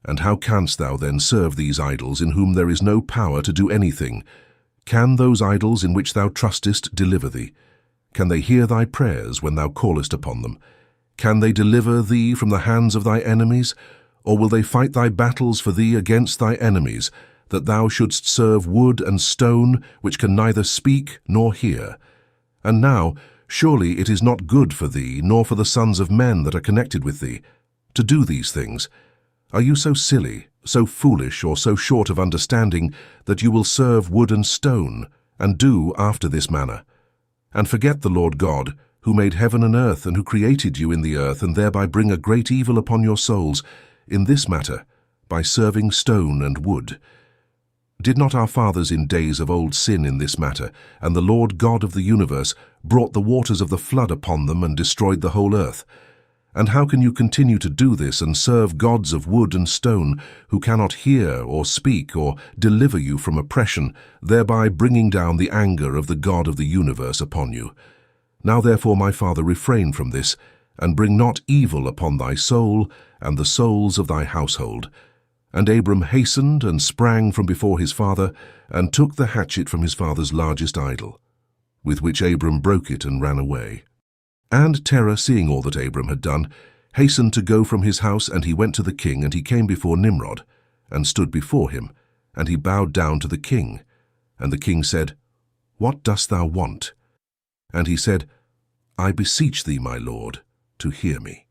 And how canst thou then serve these idols, in whom there is no power to do anything? Can those idols in which thou trustest deliver thee? Can they hear thy prayers when thou callest upon them? Can they deliver thee from the hands of thy enemies? Or will they fight thy battles for thee against thy enemies, that thou shouldst serve wood and stone, which can neither speak nor hear? And now, surely it is not good for thee, nor for the sons of men that are connected with thee, to do these things. Are you so silly, so foolish, or so short of understanding, that you will serve wood and stone, and do after this manner? And forget the Lord God, who made heaven and earth, and who created you in the earth, and thereby bring a great evil upon your souls, in this matter, by serving stone and wood. Did not our fathers in days of old sin in this matter, and the Lord God of the universe brought the waters of the flood upon them and destroyed the whole earth? And how can you continue to do this and serve gods of wood and stone, who cannot hear or speak or deliver you from oppression, thereby bringing down the anger of the God of the universe upon you? Now therefore, my father, refrain from this, and bring not evil upon thy soul and the souls of thy household. And Abram hastened and sprang from before his father, and took the hatchet from his father's largest idol, with which Abram broke it and ran away. And Terah, seeing all that Abram had done, hastened to go from his house, and he went to the king, and he came before Nimrod, and stood before him, and he bowed down to the king. And the king said, What dost thou want? And he said, I beseech thee, my lord, to hear me.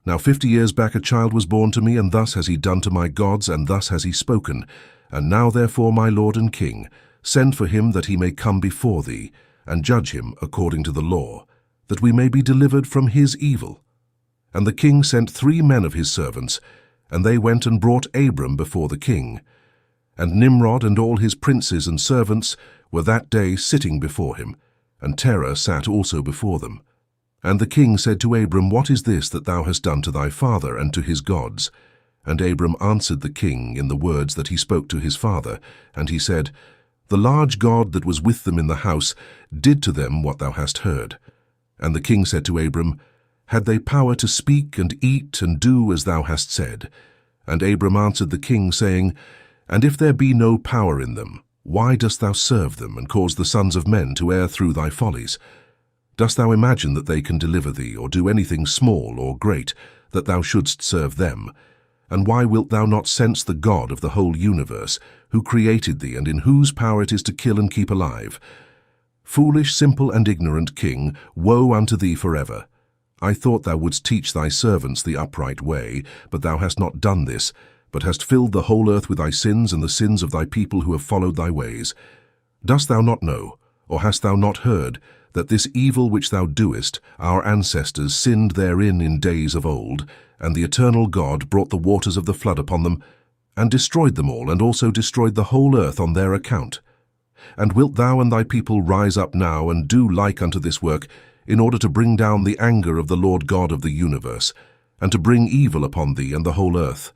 Now 50 years back a child was born to me, and thus has he done to my gods, and thus has he spoken. And now therefore, my lord and king, send for him that he may come before thee, and judge him according to the law, that we may be delivered from his evil. And the king sent 3 men of his servants, and they went and brought Abram before the king. And Nimrod and all his princes and servants were that day sitting before him, and Terah sat also before them. And the king said to Abram, What is this that thou hast done to thy father and to his gods? And Abram answered the king in the words that he spoke to his father, and he said, The large God that was with them in the house did to them what thou hast heard. And the king said to Abram, Had they power to speak and eat and do as thou hast said? And Abram answered the king, saying, And if there be no power in them, why dost thou serve them, and cause the sons of men to err through thy follies? Dost thou imagine that they can deliver thee, or do anything small or great, that thou shouldst serve them? And why wilt thou not sense the God of the whole universe, who created thee, and in whose power it is to kill and keep alive? Foolish, simple, and ignorant king, woe unto thee forever! I thought thou wouldst teach thy servants the upright way, but thou hast not done this, but hast filled the whole earth with thy sins and the sins of thy people who have followed thy ways. Dost thou not know, or hast thou not heard, that this evil which thou doest, our ancestors sinned therein in days of old, and the eternal God brought the waters of the flood upon them, and destroyed them all, and also destroyed the whole earth on their account? And wilt thou and thy people rise up now and do like unto this work, in order to bring down the anger of the Lord God of the universe, and to bring evil upon thee and the whole earth?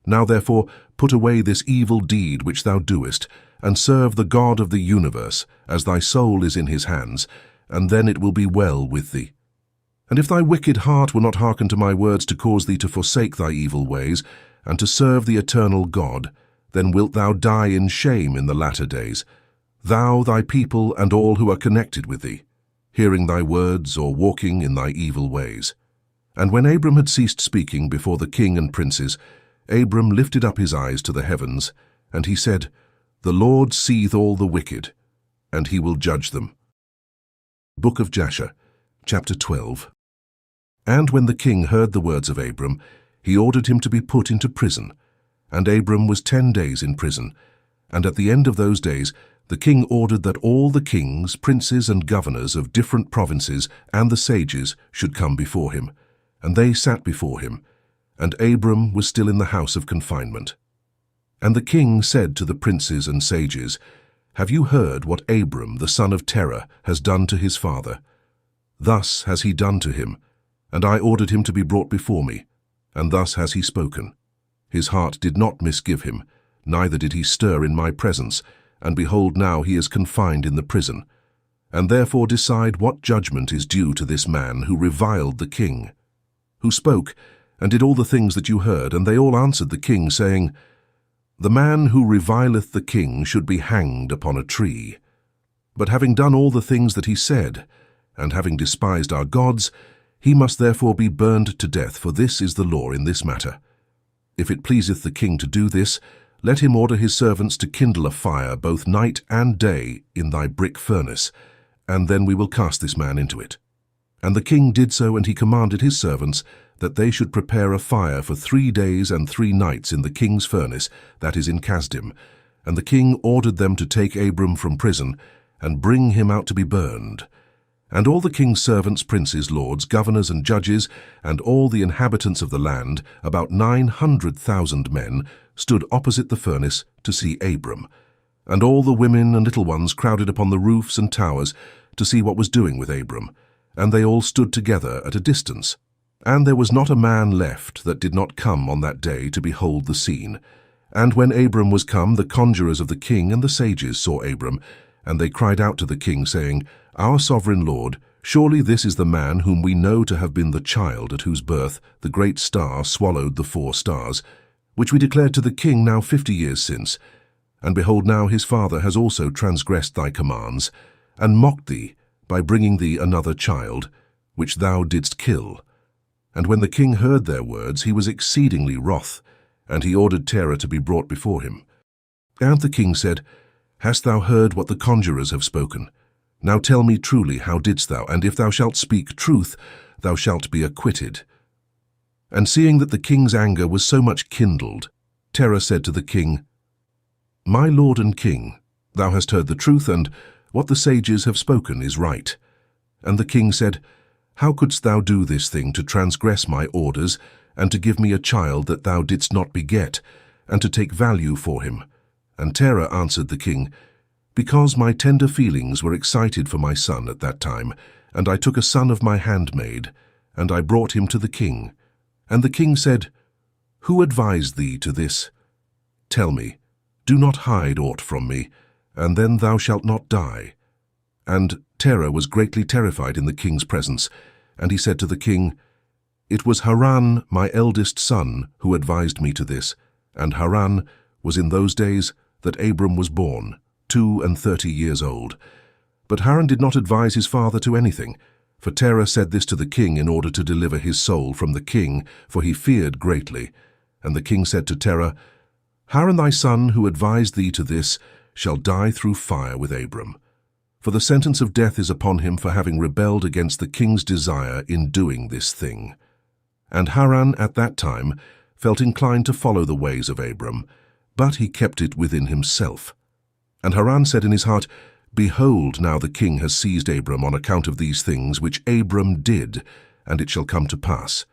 Now therefore put away this evil deed which thou doest, and serve the God of the universe, as thy soul is in his hands, and then it will be well with thee. And if thy wicked heart will not hearken to my words to cause thee to forsake thy evil ways, and to serve the eternal God, then wilt thou die in shame in the latter days, thou, thy people, and all who are connected with thee, hearing thy words or walking in thy evil ways. And when Abram had ceased speaking before the king and princes, Abram lifted up his eyes to the heavens, and he said, The Lord seeth all the wicked, and he will judge them. Book of Jasher, chapter 12. And when the king heard the words of Abram, he ordered him to be put into prison. And Abram was 10 days in prison. And at the end of those days the king ordered that all the kings, princes, and governors of different provinces and the sages should come before him. And they sat before him. And Abram was still in the house of confinement. And the king said to the princes and sages, Have you heard what Abram the son of Terah has done to his father? Thus has he done to him, and I ordered him to be brought before me, and thus has he spoken. His heart did not misgive him, neither did he stir in my presence, and behold, now he is confined in the prison. And therefore decide what judgment is due to this man who reviled the king, who spoke and did all the things that you heard. And they all answered the king, saying, The man who revileth the king should be hanged upon a tree. But having done all the things that he said, and having despised our gods, he must therefore be burned to death, for this is the law in this matter. If it pleaseth the king to do this, let him order his servants to kindle a fire both night and day in thy brick furnace, and then we will cast this man into it. And the king did so, and he commanded his servants that they should prepare a fire for 3 days and 3 nights in the king's furnace, that is in Kasdim. And the king ordered them to take Abram from prison, and bring him out to be burned. And all the king's servants, princes, lords, governors, and judges, and all the inhabitants of the land, about 900,000 men, stood opposite the furnace to see Abram. And all the women and little ones crowded upon the roofs and towers to see what was doing with Abram. And they all stood together at a distance. And there was not a man left that did not come on that day to behold the scene. And when Abram was come, the conjurers of the king and the sages saw Abram, and they cried out to the king, saying, Our sovereign lord, surely this is the man whom we know to have been the child at whose birth the great star swallowed the 4 stars, which we declared to the king now 50 years since. And behold, now his father has also transgressed thy commands, and mocked thee by bringing thee another child, which thou didst kill. And when the king heard their words, he was exceedingly wroth, and he ordered Terah to be brought before him. And the king said, Hast thou heard what the conjurers have spoken? Now tell me truly, how didst thou? And if thou shalt speak truth, thou shalt be acquitted. And seeing that the king's anger was so much kindled, Terah said to the king, My lord and king, thou hast heard the truth, and what the sages have spoken is right. And the king said, How couldst thou do this thing to transgress my orders, and to give me a child that thou didst not beget, and to take value for him? And Terah answered the king, Because my tender feelings were excited for my son at that time, and I took a son of my handmaid, and I brought him to the king. And the king said, Who advised thee to this? Tell me, do not hide aught from me, and then thou shalt not die." And Terah was greatly terrified in the king's presence, and he said to the king, "It was Haran, my eldest son, who advised me to this, and Haran was in those days that Abram was born, 32 years old. But Haran did not advise his father to anything, for Terah said this to the king in order to deliver his soul from the king, for he feared greatly. And the king said to Terah, "Haran thy son, who advised thee to this, shall die through fire with Abram. For the sentence of death is upon him for having rebelled against the king's desire in doing this thing." And Haran at that time felt inclined to follow the ways of Abram, but he kept it within himself. And Haran said in his heart, "Behold, now the king has seized Abram on account of these things which Abram did, and it shall come to pass,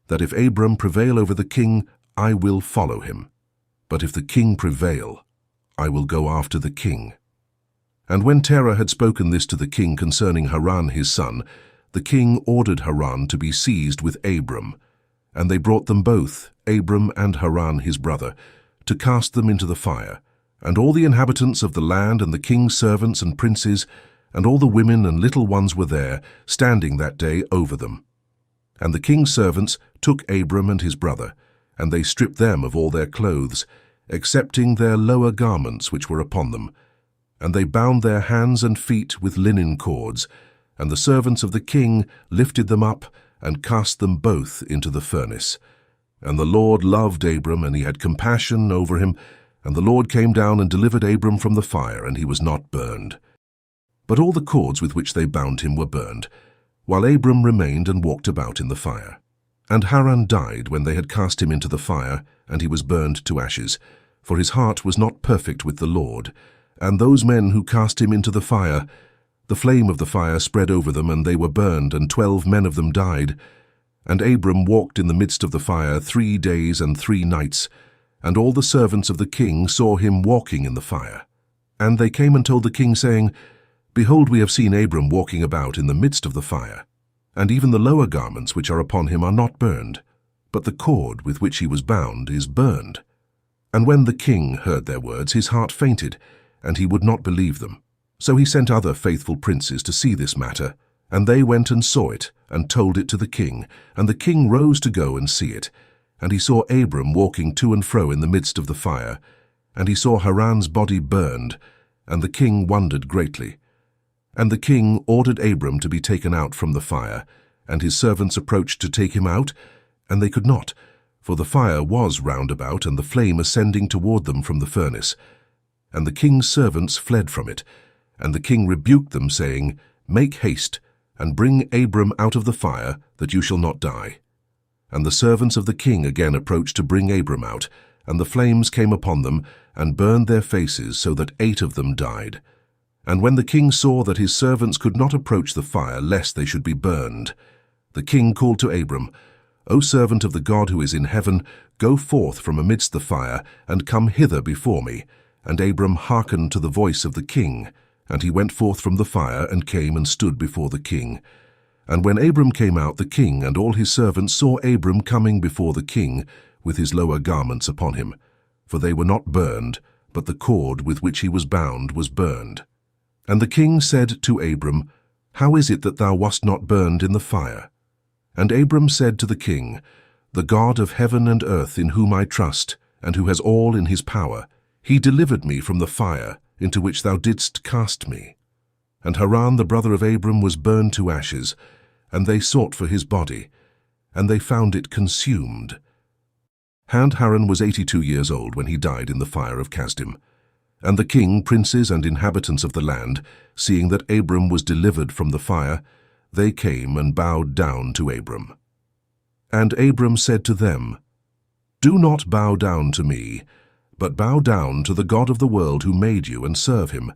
that if Abram prevail over the king, I will follow him. But if the king prevail, I will go after the king." And when Terah had spoken this to the king concerning Haran his son, the king ordered Haran to be seized with Abram. And they brought them both, Abram and Haran his brother, to cast them into the fire. And all the inhabitants of the land and the king's servants and princes, and all the women and little ones were there, standing that day over them. And the king's servants took Abram and his brother, and they stripped them of all their clothes, excepting their lower garments which were upon them. And they bound their hands and feet with linen cords, and the servants of the king lifted them up and cast them both into the furnace. And the Lord loved Abram, and he had compassion over him, and the Lord came down and delivered Abram from the fire, and he was not burned. But all the cords with which they bound him were burned, while Abram remained and walked about in the fire. And Haran died when they had cast him into the fire, and he was burned to ashes, for his heart was not perfect with the Lord. And those men who cast him into the fire, the flame of the fire spread over them, and they were burned, and 12 men of them died. And Abram walked in the midst of the fire 3 days and 3 nights, and all the servants of the king saw him walking in the fire. And they came and told the king, saying, "Behold, we have seen Abram walking about in the midst of the fire, and even the lower garments which are upon him are not burned, but the cord with which he was bound is burned." And when the king heard their words, his heart fainted, and he would not believe them. So he sent other faithful princes to see this matter, and they went and saw it, and told it to the king. And the king rose to go and see it. And he saw Abram walking to and fro in the midst of the fire, and he saw Haran's body burned, and the king wondered greatly. And the king ordered Abram to be taken out from the fire, and his servants approached to take him out, and they could not, for the fire was round about, and the flame ascending toward them from the furnace. And the king's servants fled from it, and the king rebuked them, saying, "Make haste, and bring Abram out of the fire, that you shall not die." And the servants of the king again approached to bring Abram out, and the flames came upon them, and burned their faces, so that 8 of them died. And when the king saw that his servants could not approach the fire, lest they should be burned, the king called to Abram, "O servant of the God who is in heaven, go forth from amidst the fire, and come hither before me." And Abram hearkened to the voice of the king, and he went forth from the fire, and came and stood before the king. And when Abram came out, the king and all his servants saw Abram coming before the king, with his lower garments upon him. For they were not burned, but the cord with which he was bound was burned. And the king said to Abram, "How is it that thou wast not burned in the fire?" And Abram said to the king, "The God of heaven and earth, in whom I trust, and who has all in his power, he delivered me from the fire, into which thou didst cast me." And Haran the brother of Abram was burned to ashes, and they sought for his body, and they found it consumed. And Haran was 82 years old when he died in the fire of Kasdim. And the king, princes, and inhabitants of the land, seeing that Abram was delivered from the fire, they came and bowed down to Abram. And Abram said to them, "Do not bow down to me, but bow down to the God of the world who made you, and serve him,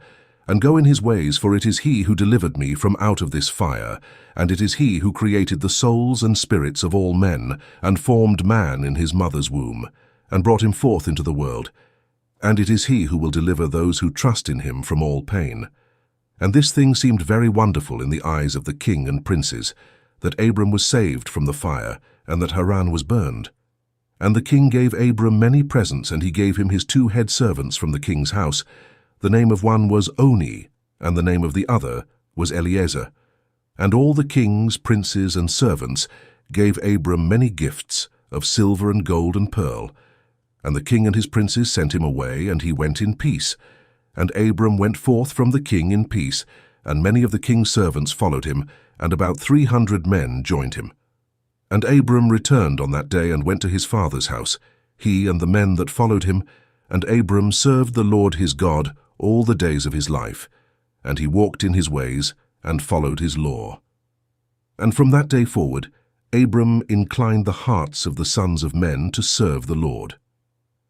and go in his ways, for it is he who delivered me from out of this fire, and it is he who created the souls and spirits of all men, and formed man in his mother's womb, and brought him forth into the world. And it is he who will deliver those who trust in him from all pain." And this thing seemed very wonderful in the eyes of the king and princes, that Abram was saved from the fire, and that Haran was burned. And the king gave Abram many presents, and he gave him his 2 head servants from the king's house, The name of one was Oni, and the name of the other was Eliezer. And all the kings, princes, and servants gave Abram many gifts of silver and gold and pearl. And the king and his princes sent him away, and he went in peace. And Abram went forth from the king in peace, and many of the king's servants followed him, and about 300 men joined him. And Abram returned on that day and went to his father's house, he and the men that followed him, and Abram served the Lord his God all the days of his life, and he walked in his ways and followed his law. And from that day forward, Abram inclined the hearts of the sons of men to serve the Lord.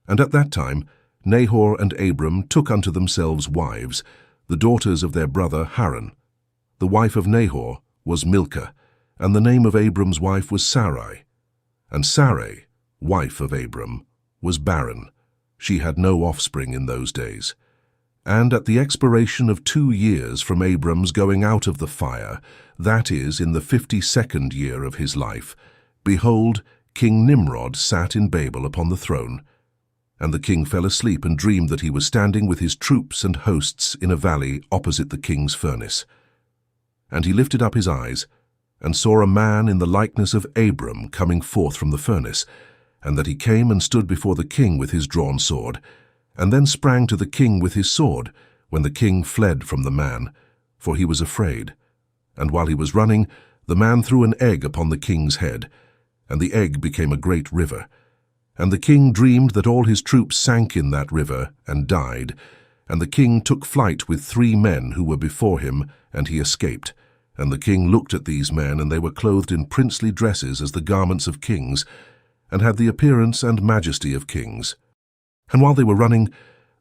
And at that time Nahor and Abram took unto themselves wives, the daughters of their brother Haran. The wife of Nahor was Milcah, and the name of Abram's wife was Sarai. And Sarai, wife of Abram, was barren. She had no offspring in those days. And at the expiration of 2 years from Abram's going out of the fire, that is, in the 52nd year of his life, behold, King Nimrod sat in Babel upon the throne. And the king fell asleep and dreamed that he was standing with his troops and hosts in a valley opposite the king's furnace. And he lifted up his eyes, and saw a man in the likeness of Abram coming forth from the furnace, and that he came and stood before the king with his drawn sword, and then sprang to the king with his sword, when the king fled from the man, for he was afraid. And while he was running, the man threw an egg upon the king's head, and the egg became a great river. And the king dreamed that all his troops sank in that river and died, and the king took flight with 3 men who were before him, and he escaped. And the king looked at these men, and they were clothed in princely dresses as the garments of kings, and had the appearance and majesty of kings. And while they were running,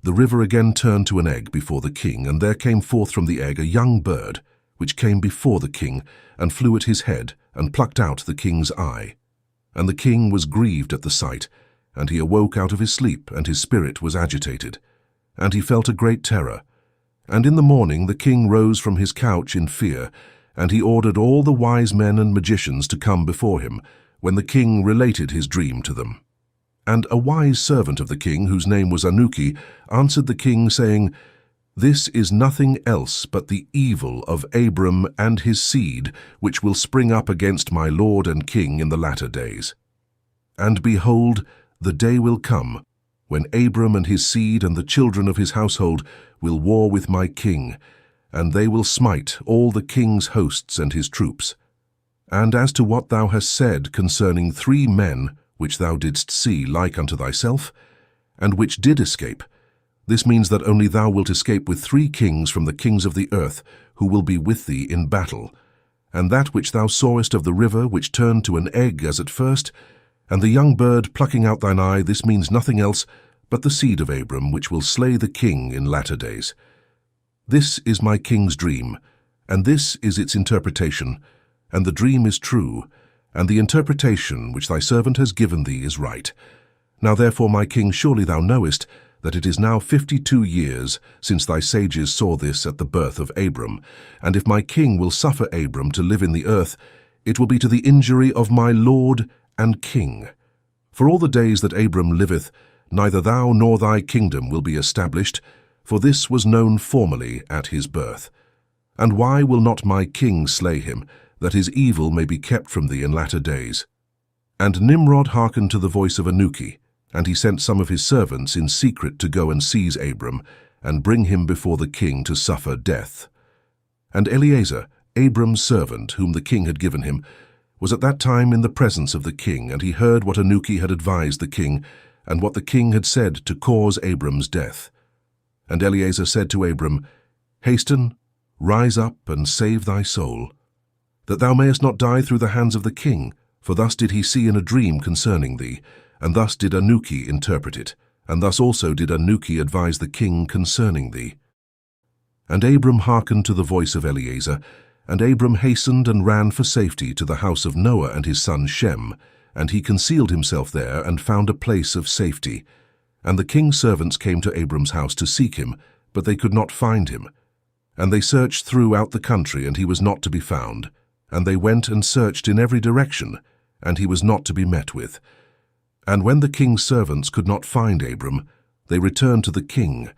the river again turned to an egg before the king, and there came forth from the egg a young bird, which came before the king, and flew at his head, and plucked out the king's eye. And the king was grieved at the sight, and he awoke out of his sleep, and his spirit was agitated. And he felt a great terror. And in the morning the king rose from his couch in fear, and he ordered all the wise men and magicians to come before him, when the king related his dream to them. And a wise servant of the king, whose name was Enoch, answered the king, saying, This is nothing else but the evil of Abram and his seed, which will spring up against my lord and king in the latter days. And behold, the day will come, when Abram and his seed and the children of his household will war with my king, and they will smite all the king's hosts and his troops. And as to what thou hast said concerning 3 men, which thou didst see like unto thyself, and which did escape, this means that only thou wilt escape with 3 kings from the kings of the earth, who will be with thee in battle. And that which thou sawest of the river, which turned to an egg as at first, and the young bird plucking out thine eye, this means nothing else but the seed of Abram, which will slay the king in latter days. This is my king's dream, and this is its interpretation, and the dream is true, and the interpretation which thy servant has given thee is right. Now therefore, my king, surely thou knowest that it is now 52 years since thy sages saw this at the birth of Abram, and if my king will suffer Abram to live in the earth, it will be to the injury of my lord and king. For all the days that Abram liveth, neither thou nor thy kingdom will be established, for this was known formerly at his birth. And why will not my king slay him, that his evil may be kept from thee in latter days? And Nimrod hearkened to the voice of Enoch, and he sent some of his servants in secret to go and seize Abram, and bring him before the king to suffer death. And Eliezer, Abram's servant, whom the king had given him, was at that time in the presence of the king, and he heard what Enoch had advised the king, and what the king had said to cause Abram's death. And Eliezer said to Abram, Hasten, rise up, and save thy soul, that thou mayest not die through the hands of the king, for thus did he see in a dream concerning thee, and thus did Enoch interpret it, and thus also did Enoch advise the king concerning thee. And Abram hearkened to the voice of Eliezer, and Abram hastened and ran for safety to the house of Noah and his son Shem, and he concealed himself there, and found a place of safety. And the king's servants came to Abram's house to seek him, but they could not find him. And they searched throughout the country, and he was not to be found. And they went and searched in every direction, and he was not to be met with. And when the king's servants could not find Abram, they returned to the king.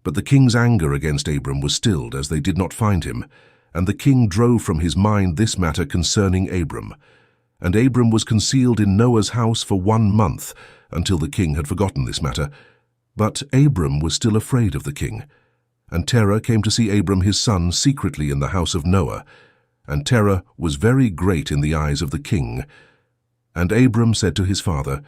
But the king's anger against Abram was stilled, as they did not find him, and the king drove from his mind this matter concerning Abram. And Abram was concealed in Noah's house for 1 month, until the king had forgotten this matter. But Abram was still afraid of the king. And terror came to see Abram his son secretly in the house of Noah. And terror was very great in the eyes of the king. And Abram said to his father,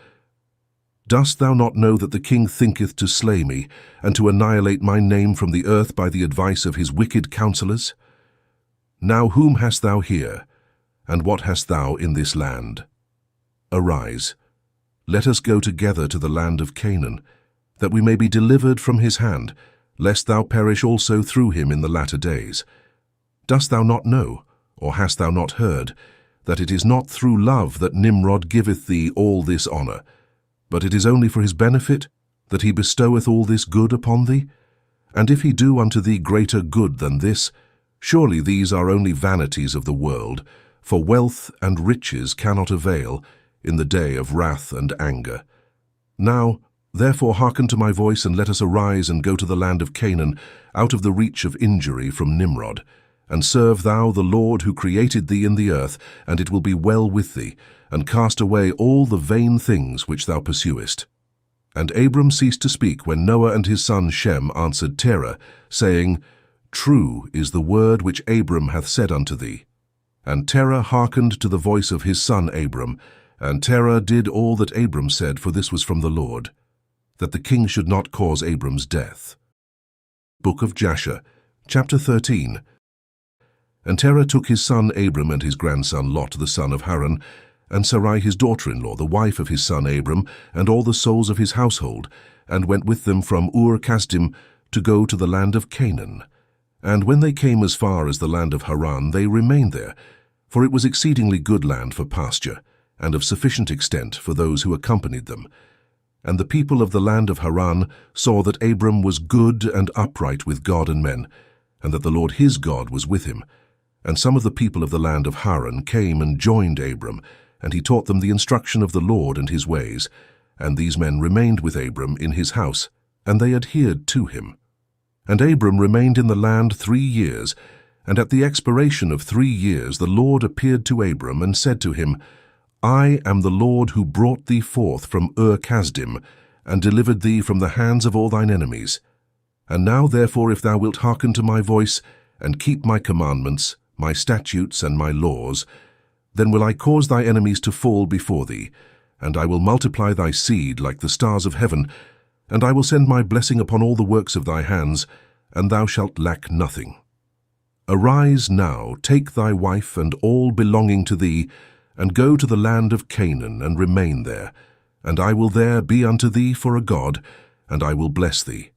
Dost thou not know that the king thinketh to slay me, and to annihilate my name from the earth by the advice of his wicked counselors? Now whom hast thou here, and what hast thou in this land? Arise, let us go together to the land of Canaan, that we may be delivered from his hand, lest thou perish also through him in the latter days. Dost thou not know, or hast thou not heard, that it is not through love that Nimrod giveth thee all this honour, but it is only for his benefit that he bestoweth all this good upon thee? And if he do unto thee greater good than this, surely these are only vanities of the world, for wealth and riches cannot avail in the day of wrath and anger. Now, therefore hearken to my voice, and let us arise and go to the land of Canaan, out of the reach of injury from Nimrod. And serve thou the Lord who created thee in the earth, and it will be well with thee, and cast away all the vain things which thou pursuest. And Abram ceased to speak when Noah and his son Shem answered Terah, saying, True is the word which Abram hath said unto thee. And Terah hearkened to the voice of his son Abram, and Terah did all that Abram said, for this was from the Lord, that the king should not cause Abram's death. Book of Jasher, chapter 13. And Terah took his son Abram and his grandson Lot the son of Haran, and Sarai his daughter-in-law, the wife of his son Abram, and all the souls of his household, and went with them from Ur-Kasdim to go to the land of Canaan. And when they came as far as the land of Haran, they remained there, for it was exceedingly good land for pasture, and of sufficient extent for those who accompanied them. And the people of the land of Haran saw that Abram was good and upright with God and men, and that the Lord his God was with him. And some of the people of the land of Haran came and joined Abram, and he taught them the instruction of the Lord and his ways. And these men remained with Abram in his house, and they adhered to him. And Abram remained in the land 3 years, and at the expiration of 3 years the Lord appeared to Abram and said to him, I am the Lord who brought thee forth from Ur-Kasdim, and delivered thee from the hands of all thine enemies. And now therefore, if thou wilt hearken to my voice, and keep my commandments, my statutes, and my laws, then will I cause thy enemies to fall before thee, and I will multiply thy seed like the stars of heaven, and I will send my blessing upon all the works of thy hands, and thou shalt lack nothing. Arise now, take thy wife and all belonging to thee, and go to the land of Canaan, and remain there, and I will there be unto thee for a God, and I will bless thee.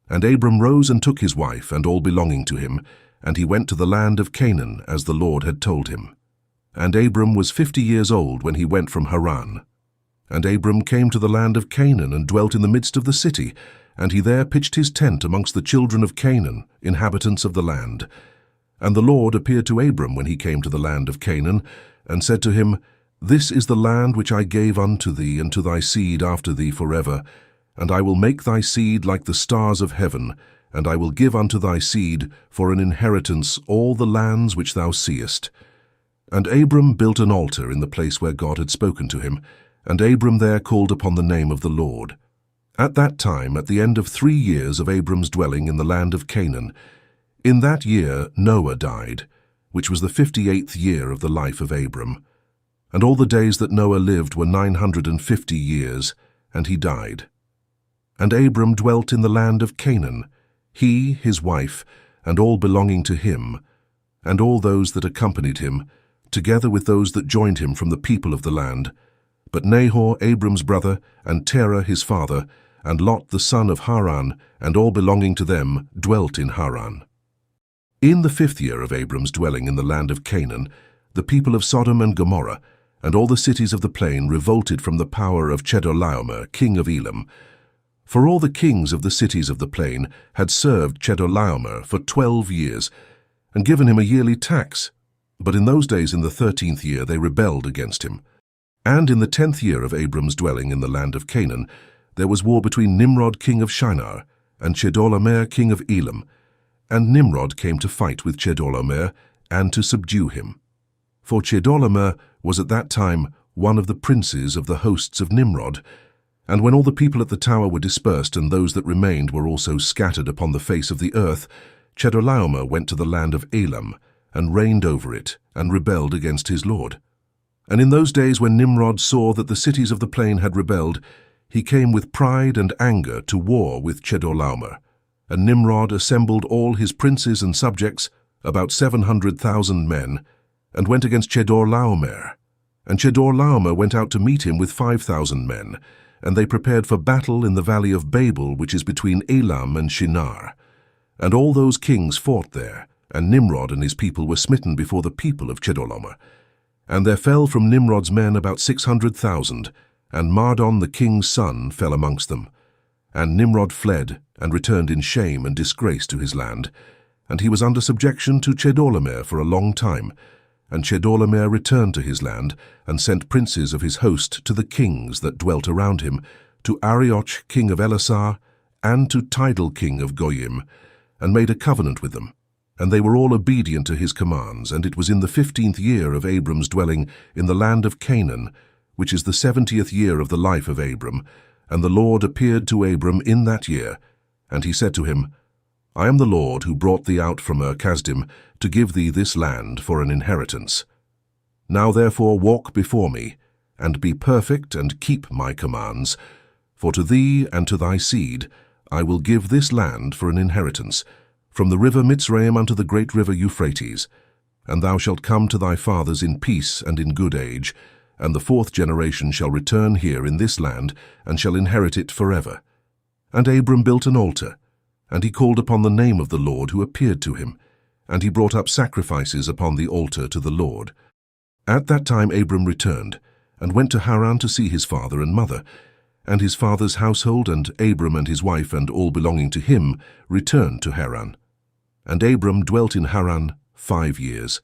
And Abram rose and took his wife and all belonging to him, and he went to the land of Canaan, as the Lord had told him. And Abram was 50 years old when he went from Haran. And Abram came to the land of Canaan, and dwelt in the midst of the city, and he there pitched his tent amongst the children of Canaan, inhabitants of the land. And the Lord appeared to Abram when he came to the land of Canaan, and said to him, This is the land which I gave unto thee and to thy seed after thee forever, and I will make thy seed like the stars of heaven, and I will give unto thy seed for an inheritance all the lands which thou seest. And Abram built an altar in the place where God had spoken to him, and Abram there called upon the name of the Lord. At that time, at the end of 3 years of Abram's dwelling in the land of Canaan, in that year Noah died, which was the 58th year of the life of Abram. And all the days that Noah lived were 950 years, and he died. And Abram dwelt in the land of Canaan, he, his wife, and all belonging to him, and all those that accompanied him, together with those that joined him from the people of the land. But Nahor, Abram's brother, and Terah his father, and Lot the son of Haran, and all belonging to them, dwelt in Haran. In the 5th year of Abram's dwelling in the land of Canaan, the people of Sodom and Gomorrah, and all the cities of the plain revolted from the power of Chedorlaomer, king of Elam. For all the kings of the cities of the plain had served Chedorlaomer for 12 years, and given him a yearly tax. But in those days in the 13th year they rebelled against him. And in the 10th year of Abram's dwelling in the land of Canaan, there was war between Nimrod king of Shinar and Chedorlaomer king of Elam. And Nimrod came to fight with Chedorlaomer, and to subdue him. For Chedorlaomer was at that time one of the princes of the hosts of Nimrod. And when all the people at the tower were dispersed, and those that remained were also scattered upon the face of the earth, Chedorlaomer went to the land of Elam, and reigned over it, and rebelled against his lord. And in those days when Nimrod saw that the cities of the plain had rebelled, he came with pride and anger to war with Chedorlaomer. And Nimrod assembled all his princes and subjects, about 700,000 men, and went against Chedorlaomer. And Chedorlaomer went out to meet him with 5,000 men, and they prepared for battle in the valley of Babel, which is between Elam and Shinar. And all those kings fought there, and Nimrod and his people were smitten before the people of Chedorlaomer. And there fell from Nimrod's men about 600,000, and Mardon the king's son fell amongst them. And Nimrod fled, and returned in shame and disgrace to his land. And he was under subjection to Chedorlaomer for a long time. And Chedorlaomer returned to his land, and sent princes of his host to the kings that dwelt around him, to Arioch king of Elasar, and to Tidal king of Goyim, and made a covenant with them. And they were all obedient to his commands. And it was in the 15th year of Abram's dwelling in the land of Canaan, which is the 70th year of the life of Abram. And the Lord appeared to Abram in that year, and he said to him, I am the Lord who brought thee out from Kasdim to give thee this land for an inheritance. Now therefore walk before me, and be perfect, and keep my commands, for to thee and to thy seed I will give this land for an inheritance, from the river Mitzrayim unto the great river Euphrates. And thou shalt come to thy fathers in peace and in good age, and the 4th generation shall return here in this land, and shall inherit it forever. And Abram built an altar, and he called upon the name of the Lord who appeared to him, and he brought up sacrifices upon the altar to the Lord. At that time Abram returned, and went to Haran to see his father and mother, and his father's household, and Abram and his wife and all belonging to him returned to Haran. And Abram dwelt in Haran 5 years.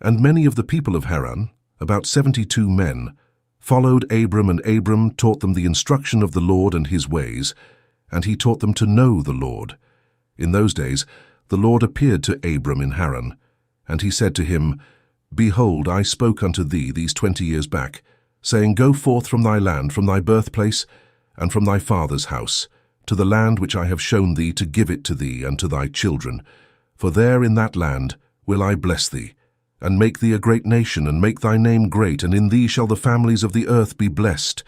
And many of the people of Haran, about 72 men, followed Abram, and Abram taught them the instruction of the Lord and his ways, and he taught them to know the Lord. In those days the Lord appeared to Abram in Haran, and he said to him, Behold, I spoke unto thee these 20 years back, saying, Go forth from thy land, from thy birthplace, and from thy father's house, to the land which I have shown thee, to give it to thee and to thy children. For there in that land will I bless thee, and make thee a great nation, and make thy name great, and in thee shall the families of the earth be blessed.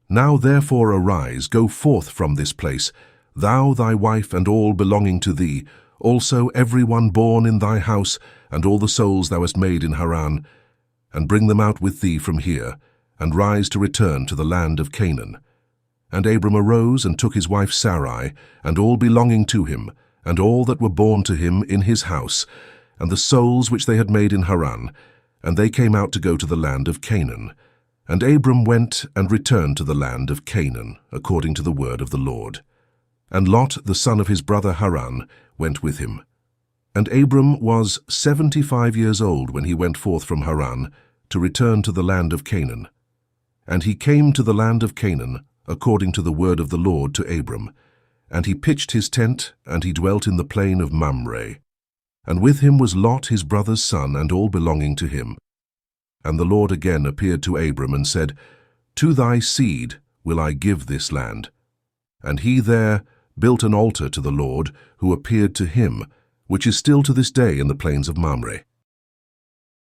Now therefore arise, go forth from this place, thou, thy wife, and all belonging to thee, also every one born in thy house, and all the souls thou hast made in Haran, and bring them out with thee from here, and rise to return to the land of Canaan. And Abram arose, and took his wife Sarai, and all belonging to him, and all that were born to him in his house, and the souls which they had made in Haran, and they came out to go to the land of Canaan. And Abram went and returned to the land of Canaan, according to the word of the Lord. And Lot, the son of his brother Haran, went with him. And Abram was 75 years old when he went forth from Haran to return to the land of Canaan. And he came to the land of Canaan, according to the word of the Lord to Abram. And he pitched his tent, and he dwelt in the plain of Mamre. And with him was Lot his brother's son, and all belonging to him. And the Lord again appeared to Abram, and said, To thy seed will I give this land. And he there built an altar to the Lord, who appeared to him, which is still to this day in the plains of Mamre.